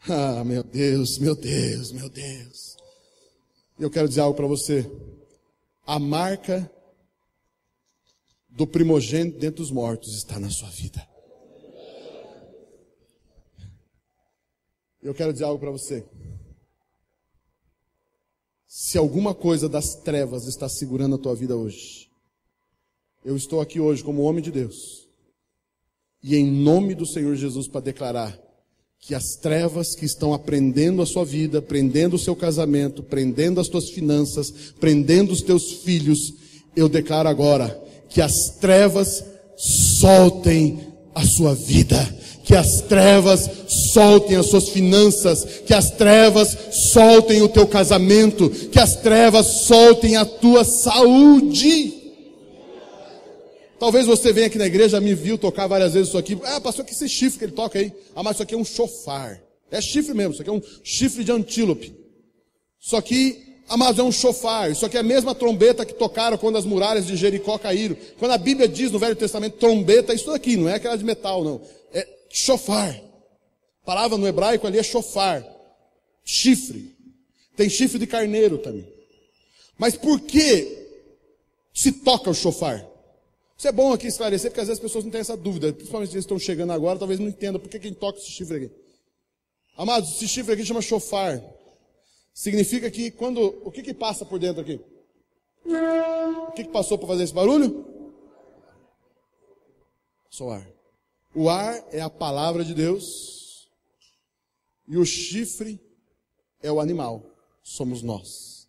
Ah, meu Deus, meu Deus, meu Deus. Eu quero dizer algo para você. A marca do primogênito dentre os mortos está na sua vida. Eu quero dizer algo para você. Se alguma coisa das trevas está segurando a tua vida hoje, eu estou aqui hoje como homem de Deus, e em nome do Senhor Jesus para declarar que as trevas que estão prendendo a sua vida, prendendo o seu casamento, prendendo as tuas finanças, prendendo os teus filhos, eu declaro agora que as trevas soltem a sua vida, que as trevas soltem as suas finanças, que as trevas soltem o teu casamento, que as trevas soltem a tua saúde. Talvez você venha aqui na igreja, me viu tocar várias vezes isso aqui. Ah, pastor, que esse chifre que ele toca aí? Ah, mas isso aqui é um chofar. É chifre mesmo, isso aqui é um chifre de antílope. Só que, amados, é um chofar. Isso aqui é a mesma trombeta que tocaram quando as muralhas de Jericó caíram. Quando a Bíblia diz no Velho Testamento trombeta, isso aqui, não é aquela de metal, não. É chofar. A palavra no hebraico ali é chofar. Chifre. Tem chifre de carneiro também. Mas por que se toca o chofar? Isso é bom aqui esclarecer, porque às vezes as pessoas não têm essa dúvida. Principalmente se eles estão chegando agora, talvez não entendam por que quem toca esse chifre aqui. Amados, esse chifre aqui chama chofar. Significa que quando... O que passa por dentro aqui? O que passou para fazer esse barulho? Só ar. O ar é a palavra de Deus. E o chifre é o animal. Somos nós.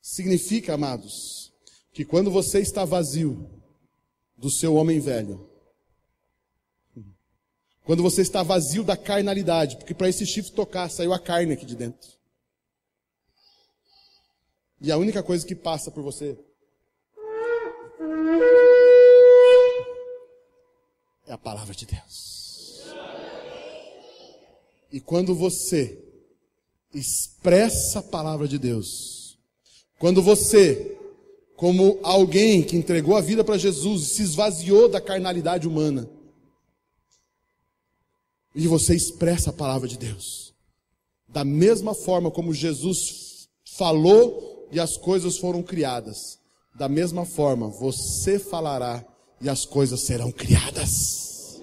Significa, amados, que quando você está vazio do seu homem velho, quando você está vazio da carnalidade, porque para esse chifre tocar, saiu a carne aqui de dentro. E a única coisa que passa por você é a palavra de Deus. E quando você expressa a palavra de Deus, quando você, como alguém que entregou a vida para Jesus e se esvaziou da carnalidade humana, e você expressa a palavra de Deus, da mesma forma como Jesus falou e as coisas foram criadas, da mesma forma você falará e as coisas serão criadas.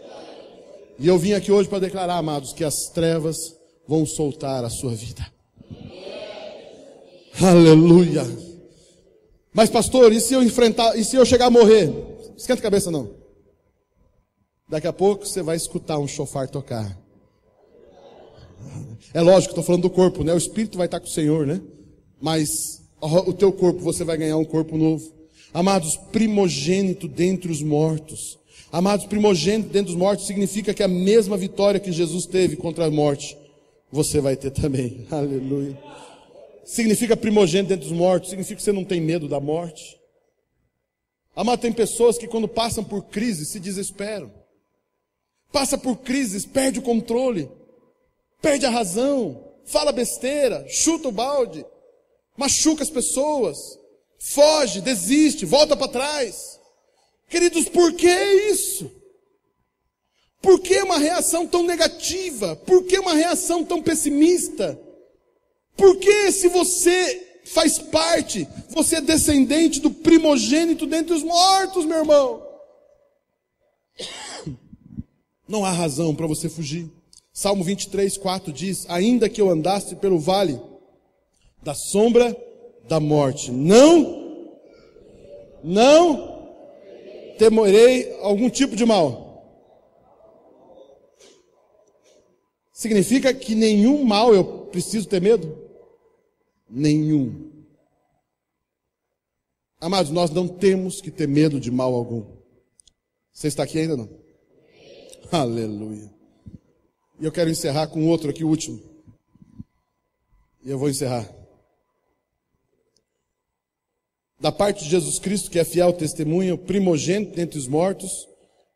E eu vim aqui hoje para declarar, amados, que as trevas vão soltar a sua vida. Aleluia! Mas pastor, e se eu enfrentar, e se eu chegar a morrer? Esquenta a cabeça não. Daqui a pouco você vai escutar um chofar tocar. É lógico, estou falando do corpo, né? O espírito vai estar com o Senhor, né? Mas o teu corpo, você vai ganhar um corpo novo. Amados, primogênito dentre os mortos. Amados, primogênito dentre os mortos significa que a mesma vitória que Jesus teve contra a morte, você vai ter também. Aleluia. Significa primogênito dentre os mortos, significa que você não tem medo da morte. Amado, tem pessoas que quando passam por crises se desesperam. Passa por crises, perde o controle, perde a razão, fala besteira, chuta o balde, machuca as pessoas, foge, desiste, volta para trás. Queridos, por que isso? Por que uma reação tão negativa? Por que uma reação tão pessimista? Porque se você faz parte, você é descendente do primogênito dentre os mortos, meu irmão, não há razão para você fugir. Salmo 23:4 diz: ainda que eu andasse pelo vale da sombra da morte, não temerei algum tipo de mal. Significa que nenhum mal eu preciso ter medo? Nenhum. Amados, nós não temos que ter medo de mal algum. Você está aqui ainda não? Aleluia. E eu quero encerrar com outro aqui, o último. E eu vou encerrar. Da parte de Jesus Cristo, que é fiel testemunha, o primogênito dentre os mortos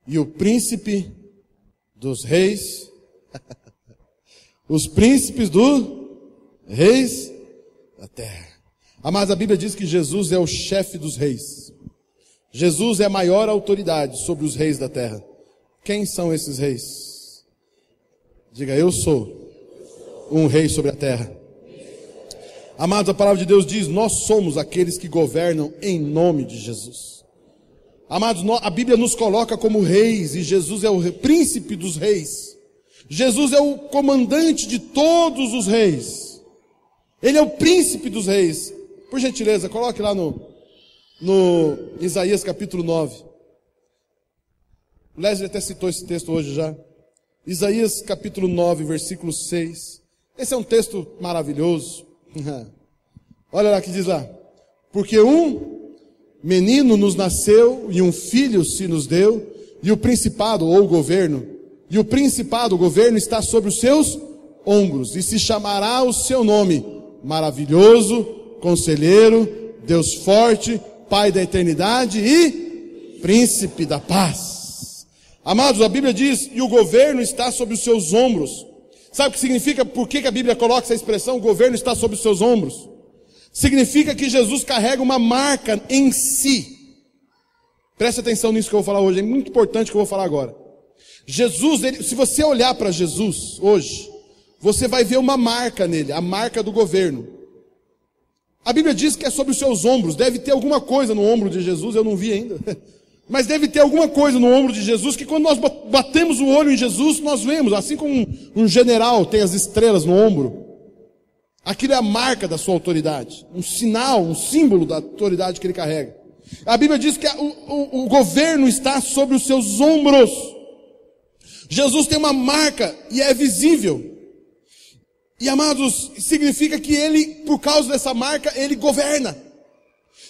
e o príncipe dos reis. Os príncipes do reis da terra. Mas a Bíblia diz que Jesus é o chefe dos reis. Jesus é a maior autoridade sobre os reis da terra. Quem são esses reis? Diga, eu sou um rei sobre a terra. Amados, a palavra de Deus diz, nós somos aqueles que governam em nome de Jesus. Amados, a Bíblia nos coloca como reis, e Jesus é o príncipe dos reis. Jesus é o comandante de todos os reis. Ele é o príncipe dos reis. Por gentileza, coloque lá no Isaías capítulo 9. O Leslie até citou esse texto hoje já. Isaías capítulo 9, versículo 6. Esse é um texto maravilhoso. Olha lá o que diz lá. Porque um menino nos nasceu e um filho se nos deu, e o principado ou o governo, o governo está sobre os seus ombros, e se chamará o seu nome, maravilhoso, conselheiro, Deus forte, Pai da eternidade e príncipe da paz. Amados, a Bíblia diz, e o governo está sobre os seus ombros. Sabe o que significa? Por que a Bíblia coloca essa expressão, o governo está sobre os seus ombros? Significa que Jesus carrega uma marca em si. Preste atenção nisso que eu vou falar hoje, é muito importante o que eu vou falar agora. Jesus, se você olhar para Jesus hoje, você vai ver uma marca nele, a marca do governo. A Bíblia diz que é sobre os seus ombros, deve ter alguma coisa no ombro de Jesus, eu não vi ainda. Mas deve ter alguma coisa no ombro de Jesus, que quando nós batemos o olho em Jesus, nós vemos, assim como um general tem as estrelas no ombro. Aquilo é a marca da sua autoridade, um sinal, um símbolo da autoridade que ele carrega. A Bíblia diz que o governo está sobre os seus ombros. Jesus tem uma marca e é visível. E amados, significa que ele, por causa dessa marca, ele governa.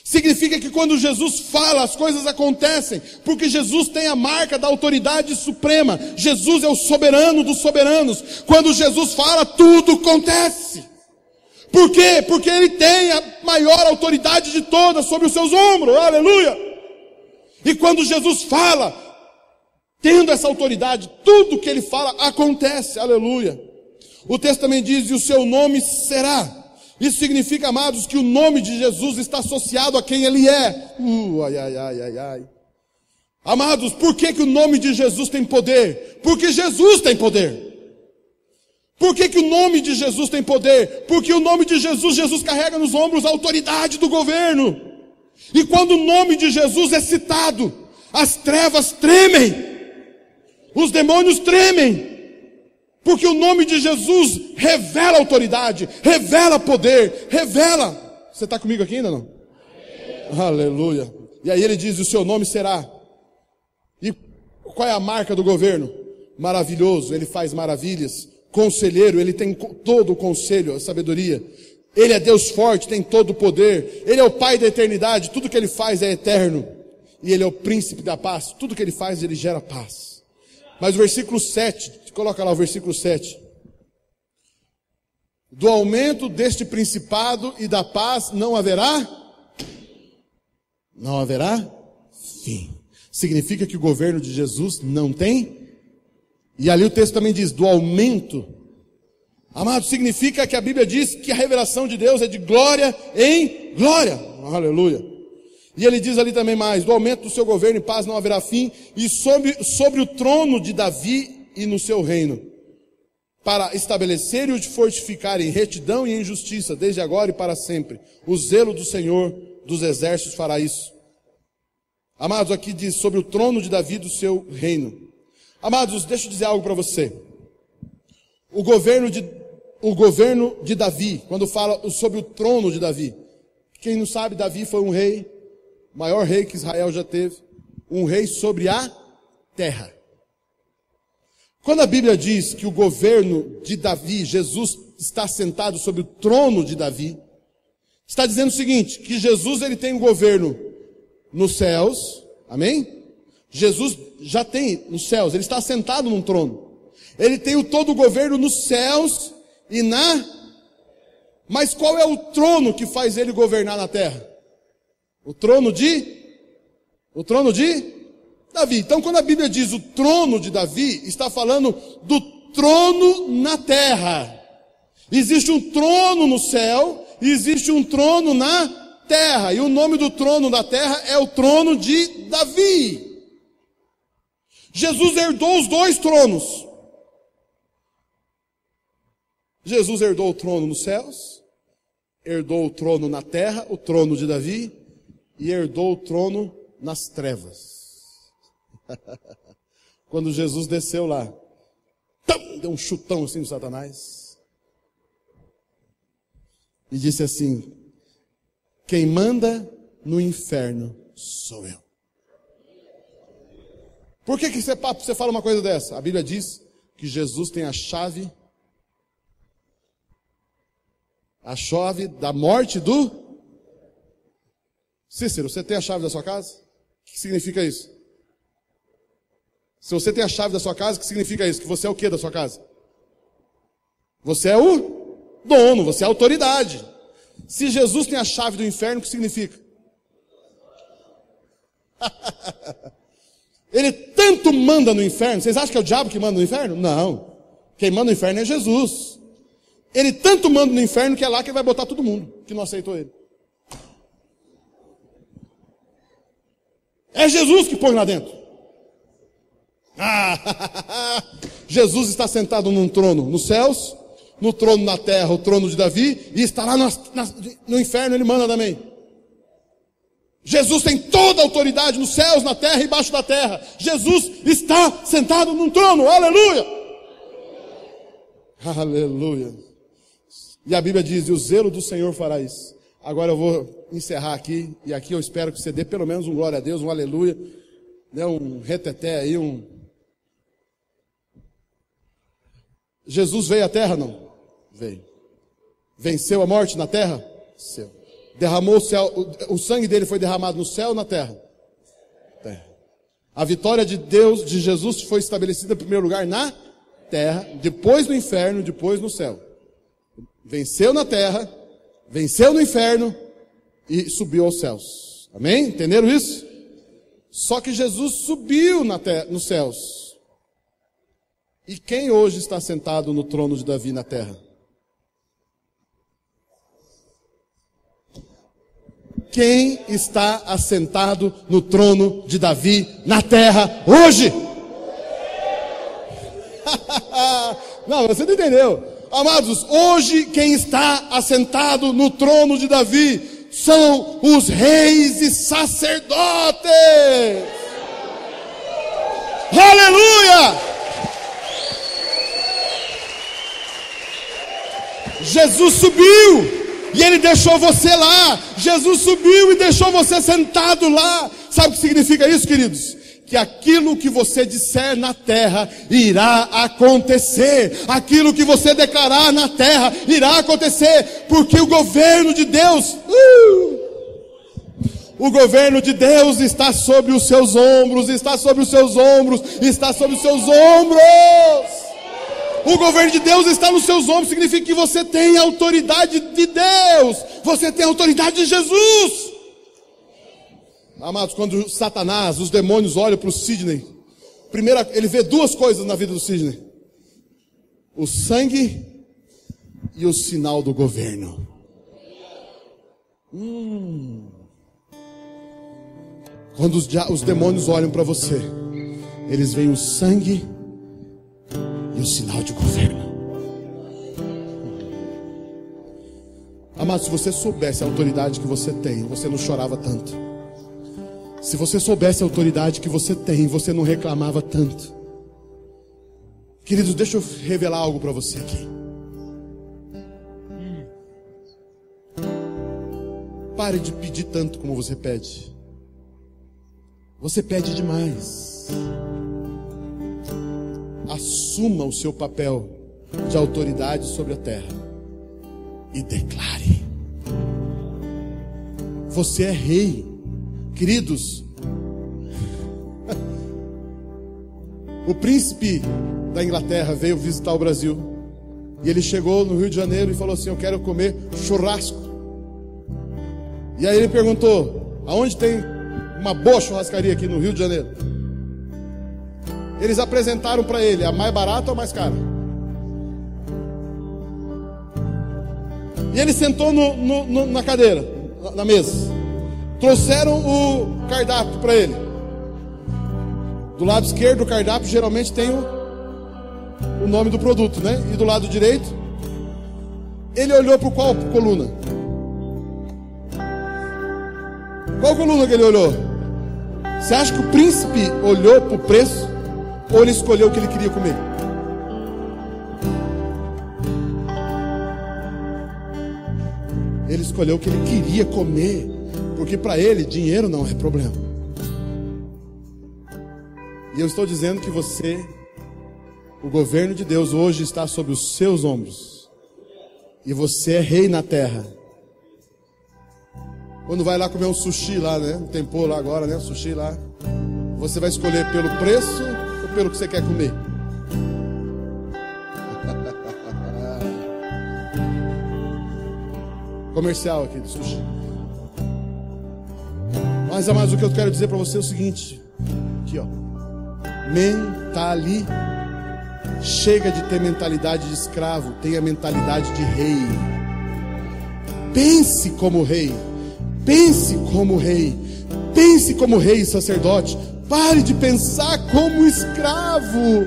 Significa que quando Jesus fala, as coisas acontecem, porque Jesus tem a marca da autoridade suprema. Jesus é o soberano dos soberanos. Quando Jesus fala, tudo acontece. Por quê? Porque ele tem a maior autoridade de todas sobre os seus ombros. Aleluia! E quando Jesus fala, tendo essa autoridade, tudo que ele fala acontece. Aleluia! O texto também diz, e o seu nome será. Isso significa, amados, que o nome de Jesus está associado a quem ele é. Amados, por que o nome de Jesus tem poder? Porque Jesus tem poder. Por que o nome de Jesus tem poder? Porque o nome de Jesus, Jesus carrega nos ombros a autoridade do governo. E quando o nome de Jesus é citado, as trevas tremem. Os demônios tremem. Porque o nome de Jesus revela autoridade, revela poder, revela. Você está comigo aqui ainda não? Aleluia. E aí ele diz, o seu nome será. E qual é a marca do governo? Maravilhoso, ele faz maravilhas. Conselheiro, ele tem todo o conselho, a sabedoria. Ele é Deus forte, tem todo o poder. Ele é o Pai da eternidade, tudo que ele faz é eterno. E ele é o príncipe da paz, tudo que ele faz, ele gera paz. Mas o versículo 7, coloca lá o versículo 7. Do aumento deste principado e da paz não haverá fim. Significa que o governo de Jesus não tem. E ali o texto também diz, do aumento. Amado, significa que a Bíblia diz que a revelação de Deus é de glória em glória. Aleluia. E ele diz ali também mais, do aumento do seu governo e paz não haverá fim, e sobre o trono de Davi e no seu reino, para estabelecer e o fortificar em retidão e em justiça, desde agora e para sempre. O zelo do Senhor dos exércitos fará isso. Amados, aqui diz, sobre o trono de Davi e do seu reino. Amados, deixa eu dizer algo para você. O governo de Davi, quando fala sobre o trono de Davi, quem não sabe, Davi foi um rei, o maior rei que Israel já teve, um rei sobre a terra. Quando a Bíblia diz que o governo de Davi, Jesus está sentado sobre o trono de Davi, está dizendo o seguinte, que Jesus ele tem um governo nos céus, amém? Jesus já tem nos céus, ele está sentado num trono. Ele tem todo o governo nos céus e Mas qual é o trono que faz ele governar na terra? O trono de Davi. Então quando a Bíblia diz o trono de Davi, está falando do trono na terra. Existe um trono no céu e existe um trono na terra. E o nome do trono da terra é o trono de Davi. Jesus herdou os dois tronos. Jesus herdou o trono nos céus, herdou o trono na terra, o trono de Davi, e herdou o trono nas trevas. Quando Jesus desceu lá, deu um chutão assim no Satanás, e disse assim: quem manda no inferno sou eu. Por que você fala uma coisa dessa? A Bíblia diz que Jesus tem a chave da morte do... Cícero, você tem a chave da sua casa? O que significa isso? Se você tem a chave da sua casa, o que significa isso? Que você é o que da sua casa? Você é o dono, você é a autoridade. Se Jesus tem a chave do inferno, o que significa? Ele tanto manda no inferno. Vocês acham que é o diabo que manda no inferno? Não. Quem manda no inferno é Jesus. Ele tanto manda no inferno que é lá que ele vai botar todo mundo que não aceitou ele. É Jesus que põe lá dentro. Jesus está sentado num trono nos céus, no trono na terra, o trono de Davi, e está lá no inferno, ele manda também. Jesus tem toda a autoridade nos céus, na terra e embaixo da terra. Jesus está sentado num trono, aleluia! Aleluia! E a Bíblia diz, e o zelo do Senhor fará isso. Agora eu vou encerrar aqui, e aqui eu espero que você dê pelo menos um glória a Deus, um aleluia, né, um reteté aí, Jesus veio à terra? Não. Veio. Venceu a morte na terra? Venceu. Derramou o céu, o sangue dele foi derramado no céu ou na terra? Terra. A vitória de Deus, de Jesus, foi estabelecida em primeiro lugar na terra, depois no inferno, depois no céu. Venceu na terra, venceu no inferno e subiu aos céus. Amém? Entenderam isso? Só que Jesus subiu nos céus. E quem hoje está sentado no trono de Davi na terra? Quem está assentado no trono de Davi na terra hoje? Não, você não entendeu. Amados, hoje quem está assentado no trono de Davi são os reis e sacerdotes. Aleluia! Jesus subiu e ele deixou você lá. Jesus subiu e deixou você sentado lá. Sabe o que significa isso, queridos? Que aquilo que você disser na terra irá acontecer. Aquilo que você declarar na terra irá acontecer. Porque o governo de Deus, o governo de Deus está sobre os seus ombros, está sobre os seus ombros, está sobre os seus ombros. O governo de Deus está nos seus ombros, significa que você tem a autoridade de Deus. Você tem a autoridade de Jesus. Amados, quando Satanás, os demônios olham para o Sidney, primeiro ele vê duas coisas na vida do Sidney: o sangue e o sinal do governo. Quando os demônios olham para você, eles veem o sangue e o sinal de governo. Amado, se você soubesse a autoridade que você tem, você não chorava tanto. Se você soubesse a autoridade que você tem, você não reclamava tanto. Queridos, deixa eu revelar algo para você aqui. Pare de pedir tanto como você pede. Você pede demais. Assuma o seu papel de autoridade sobre a terra e declare: você é rei. Queridos, o príncipe da Inglaterra veio visitar o Brasil e ele chegou no Rio de Janeiro e falou assim: eu quero comer churrasco. E aí ele perguntou: aonde tem uma boa churrascaria aqui no Rio de Janeiro? Eles apresentaram para ele a mais barata ou a mais cara? E ele sentou na cadeira, na mesa. Trouxeram o cardápio para ele. Do lado esquerdo do cardápio geralmente tem o nome do produto, né? E do lado direito, ele olhou para qual coluna? Qual coluna que ele olhou? Você acha que o príncipe olhou para o preço? Ou ele escolheu o que ele queria comer? Ele escolheu o que ele queria comer, porque para ele dinheiro não é problema. E eu estou dizendo que você, o governo de Deus hoje está sobre os seus ombros. E você é rei na terra. Quando vai lá comer um sushi lá, né? Um tempô lá agora, né? Um sushi lá. Você vai escolher pelo preço ou pelo que você quer comer? Comercial aqui do sushi. Mas, amados, o que eu quero dizer para você é o seguinte. Aqui, ó. Chega de ter mentalidade de escravo. Tenha mentalidade de rei. Pense como rei. Pense como rei. Pense como rei e sacerdote. Pare de pensar como escravo.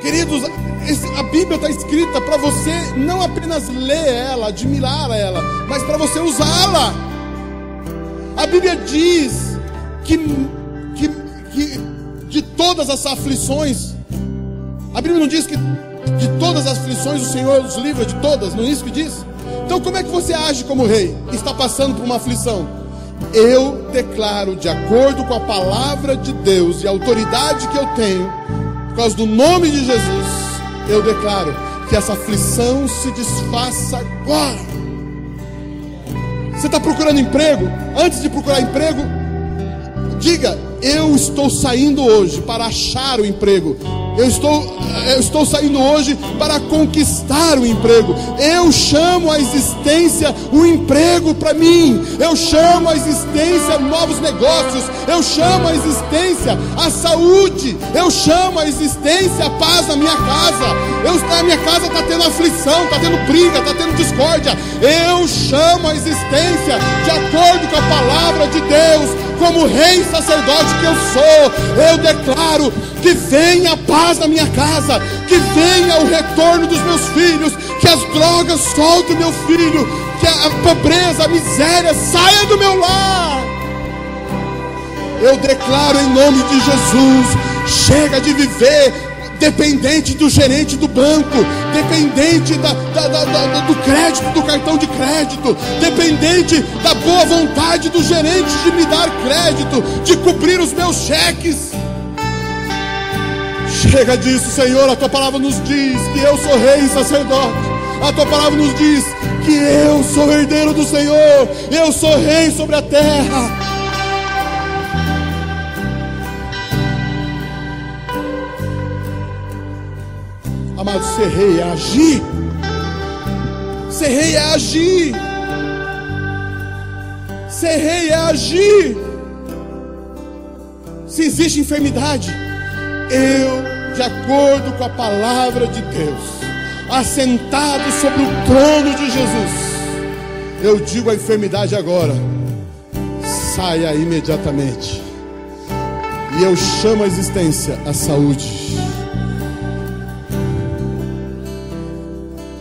Queridos, a Bíblia está escrita para você não apenas ler ela, admirar ela, mas para você usá-la. A Bíblia diz que de todas as aflições, a Bíblia não diz que de todas as aflições o Senhor os livra de todas, não é isso que diz? Então como é que você age como rei? Está passando por uma aflição. Eu declaro, de acordo com a palavra de Deus e a autoridade que eu tenho, por causa do nome de Jesus, eu declaro que essa aflição se desfaça agora. Você está procurando emprego? Antes de procurar emprego, diga: eu estou saindo hoje para achar o emprego. Eu estou saindo hoje para conquistar o emprego. Eu chamo à existência o emprego para mim. Eu chamo à existência novos negócios. Eu chamo à existência a saúde. Eu chamo à existência a paz na minha casa. A minha casa está tendo aflição, está tendo briga, está tendo discórdia. Eu chamo à existência, de acordo com a palavra de Deus, como rei e sacerdote que eu sou. Eu declaro que venha a paz na minha casa, que venha o retorno dos meus filhos, que as drogas soltem meu filho, que a pobreza, a miséria saia do meu lar. Eu declaro em nome de Jesus: chega de viver dependente do gerente do banco, dependente do crédito, do cartão de crédito, dependente da boa vontade do gerente de me dar crédito, de cobrir os meus cheques. Chega disso, Senhor. A tua palavra nos diz que eu sou rei e sacerdote. A tua palavra nos diz que eu sou herdeiro do Senhor. Eu sou rei sobre a terra. Amado, ser rei é agir. Ser rei é agir. Ser rei é agir. Se existe enfermidade, eu, de acordo com a palavra de Deus, assentado sobre o trono de Jesus, eu digo à enfermidade agora: saia imediatamente. E eu chamo a existência a saúde.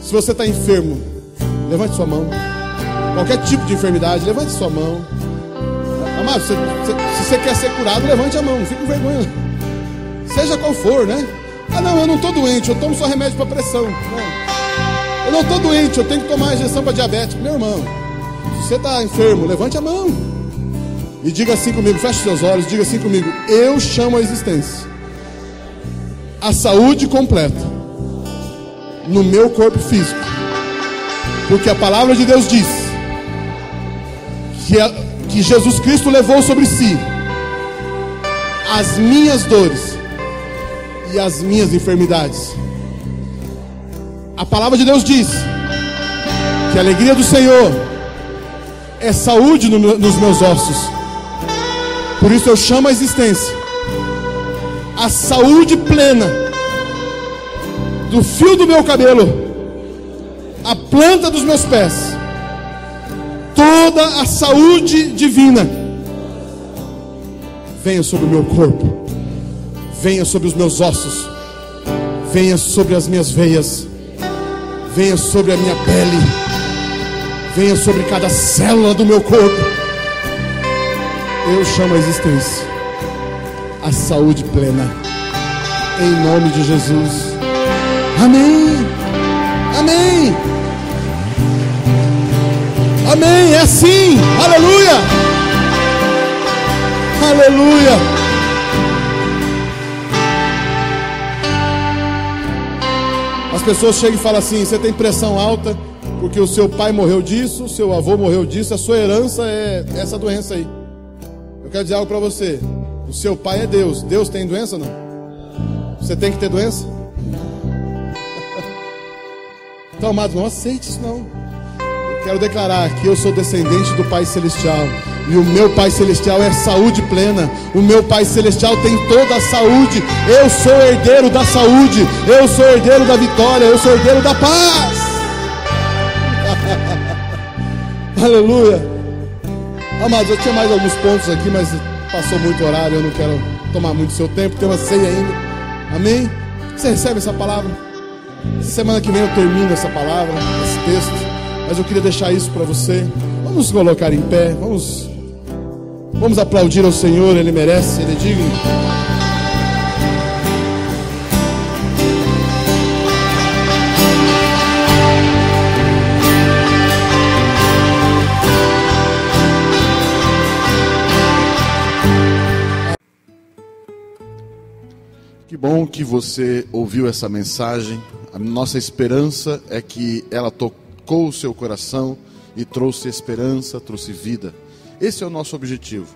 Se você está enfermo, levante sua mão. Qualquer tipo de enfermidade, levante sua mão. Amado, se você quer ser curado, levante a mão, não fique com vergonha. Seja qual for, né? Ah não, eu não estou doente, eu tomo só remédio para pressão. Não. Eu não estou doente, eu tenho que tomar injeção para diabetes. Meu irmão, se você está enfermo, levante a mão. E diga assim comigo, feche seus olhos, diga assim comigo: eu chamo a existência a saúde completa no meu corpo físico, porque a palavra de Deus diz que Jesus Cristo levou sobre si as minhas dores e as minhas enfermidades. A palavra de Deus diz que a alegria do Senhor é saúde nos meus ossos. Por isso eu chamo a existência a saúde plena do fio do meu cabelo a planta dos meus pés, toda a saúde divina venha sobre o meu corpo, venha sobre os meus ossos, venha sobre as minhas veias, venha sobre a minha pele, venha sobre cada célula do meu corpo. Eu chamo a existência a saúde plena, em nome de Jesus. Amém, amém, amém. É assim, aleluia, aleluia. As pessoas chegam e falam assim: você tem pressão alta porque o seu pai morreu disso, o seu avô morreu disso, a sua herança é essa doença aí. Eu quero dizer algo para você: o seu pai é Deus. Deus tem doença ou não? Você tem que ter doença? Então, amados, não aceite isso não. Eu quero declarar que eu sou descendente do Pai Celestial, e o meu Pai Celestial é saúde plena. O meu Pai Celestial tem toda a saúde. Eu sou herdeiro da saúde, eu sou herdeiro da vitória, eu sou herdeiro da paz. Aleluia. Amados, eu tinha mais alguns pontos aqui, mas passou muito horário, eu não quero tomar muito seu tempo, tem uma ceia ainda. Amém? Você recebe essa palavra? Semana que vem eu termino essa palavra, esse texto, mas eu queria deixar isso para você. Vamos nos colocar em pé, vamos aplaudir ao Senhor, Ele merece, Ele é digno. Que bom que você ouviu essa mensagem. A nossa esperança é que ela tocou o seu coração e trouxe esperança, trouxe vida. Esse é o nosso objetivo,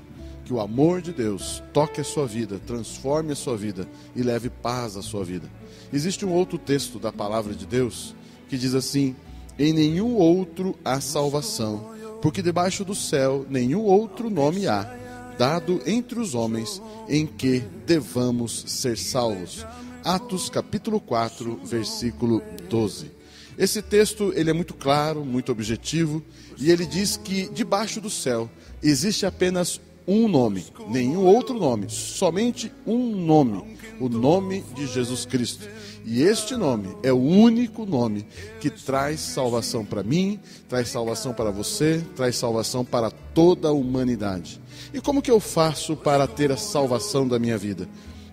que o amor de Deus toque a sua vida, transforme a sua vida e leve paz à sua vida. Existe um outro texto da palavra de Deus que diz assim: em nenhum outro há salvação, porque debaixo do céu nenhum outro nome há, dado entre os homens, em que devamos ser salvos. Atos capítulo 4, versículo 12. Esse texto ele é muito claro, muito objetivo, e ele diz que debaixo do céu existe apenas um nome, nenhum outro nome, somente um nome, o nome de Jesus Cristo. E este nome é o único nome que traz salvação para mim, traz salvação para você, traz salvação para toda a humanidade. E como que eu faço para ter a salvação da minha vida?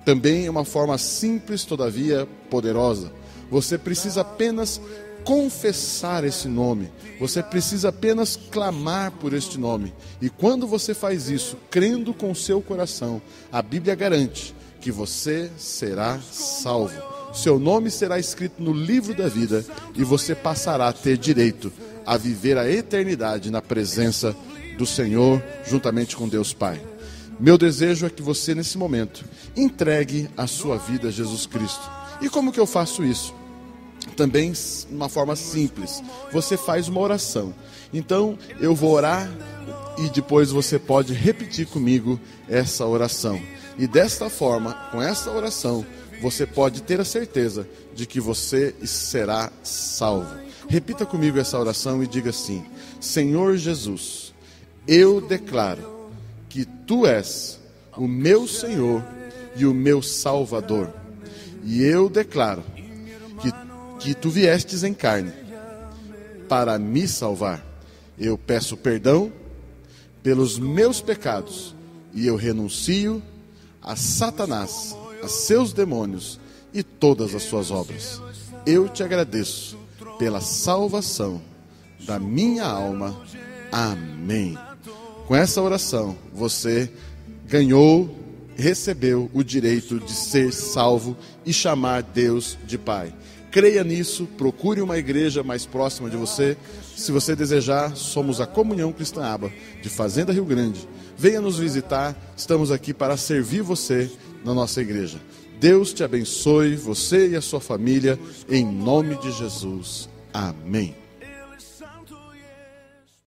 Também é uma forma simples, todavia poderosa. Você precisa apenas confessar esse nome. Você precisa apenas clamar por este nome. E quando você faz isso, crendo com o seu coração, a Bíblia garante que você será salvo. Seu nome será escrito no livro da vida e você passará a ter direito a viver a eternidade na presença do Senhor, juntamente com Deus Pai. Meu desejo é que você, nesse momento, entregue a sua vida a Jesus Cristo. E como que eu faço isso? Também de uma forma simples. Você faz uma oração. Então, eu vou orar e depois você pode repetir comigo essa oração. E desta forma, com essa oração, você pode ter a certeza de que você será salvo. Repita comigo essa oração e diga assim: Senhor Jesus, eu declaro que Tu és o meu Senhor e o meu Salvador. E eu declaro que Tu viestes em carne para me salvar. Eu peço perdão pelos meus pecados e eu renuncio a Satanás, a seus demônios e todas as suas obras. Eu te agradeço pela salvação da minha alma. Amém. Com essa oração, você ganhou, recebeu o direito de ser salvo e chamar Deus de Pai. Creia nisso, procure uma igreja mais próxima de você. Se você desejar, somos a Comunhão Cristã Aba, de Fazenda Rio Grande. Venha nos visitar, estamos aqui para servir você na nossa igreja. Deus te abençoe, você e a sua família, em nome de Jesus. Amém.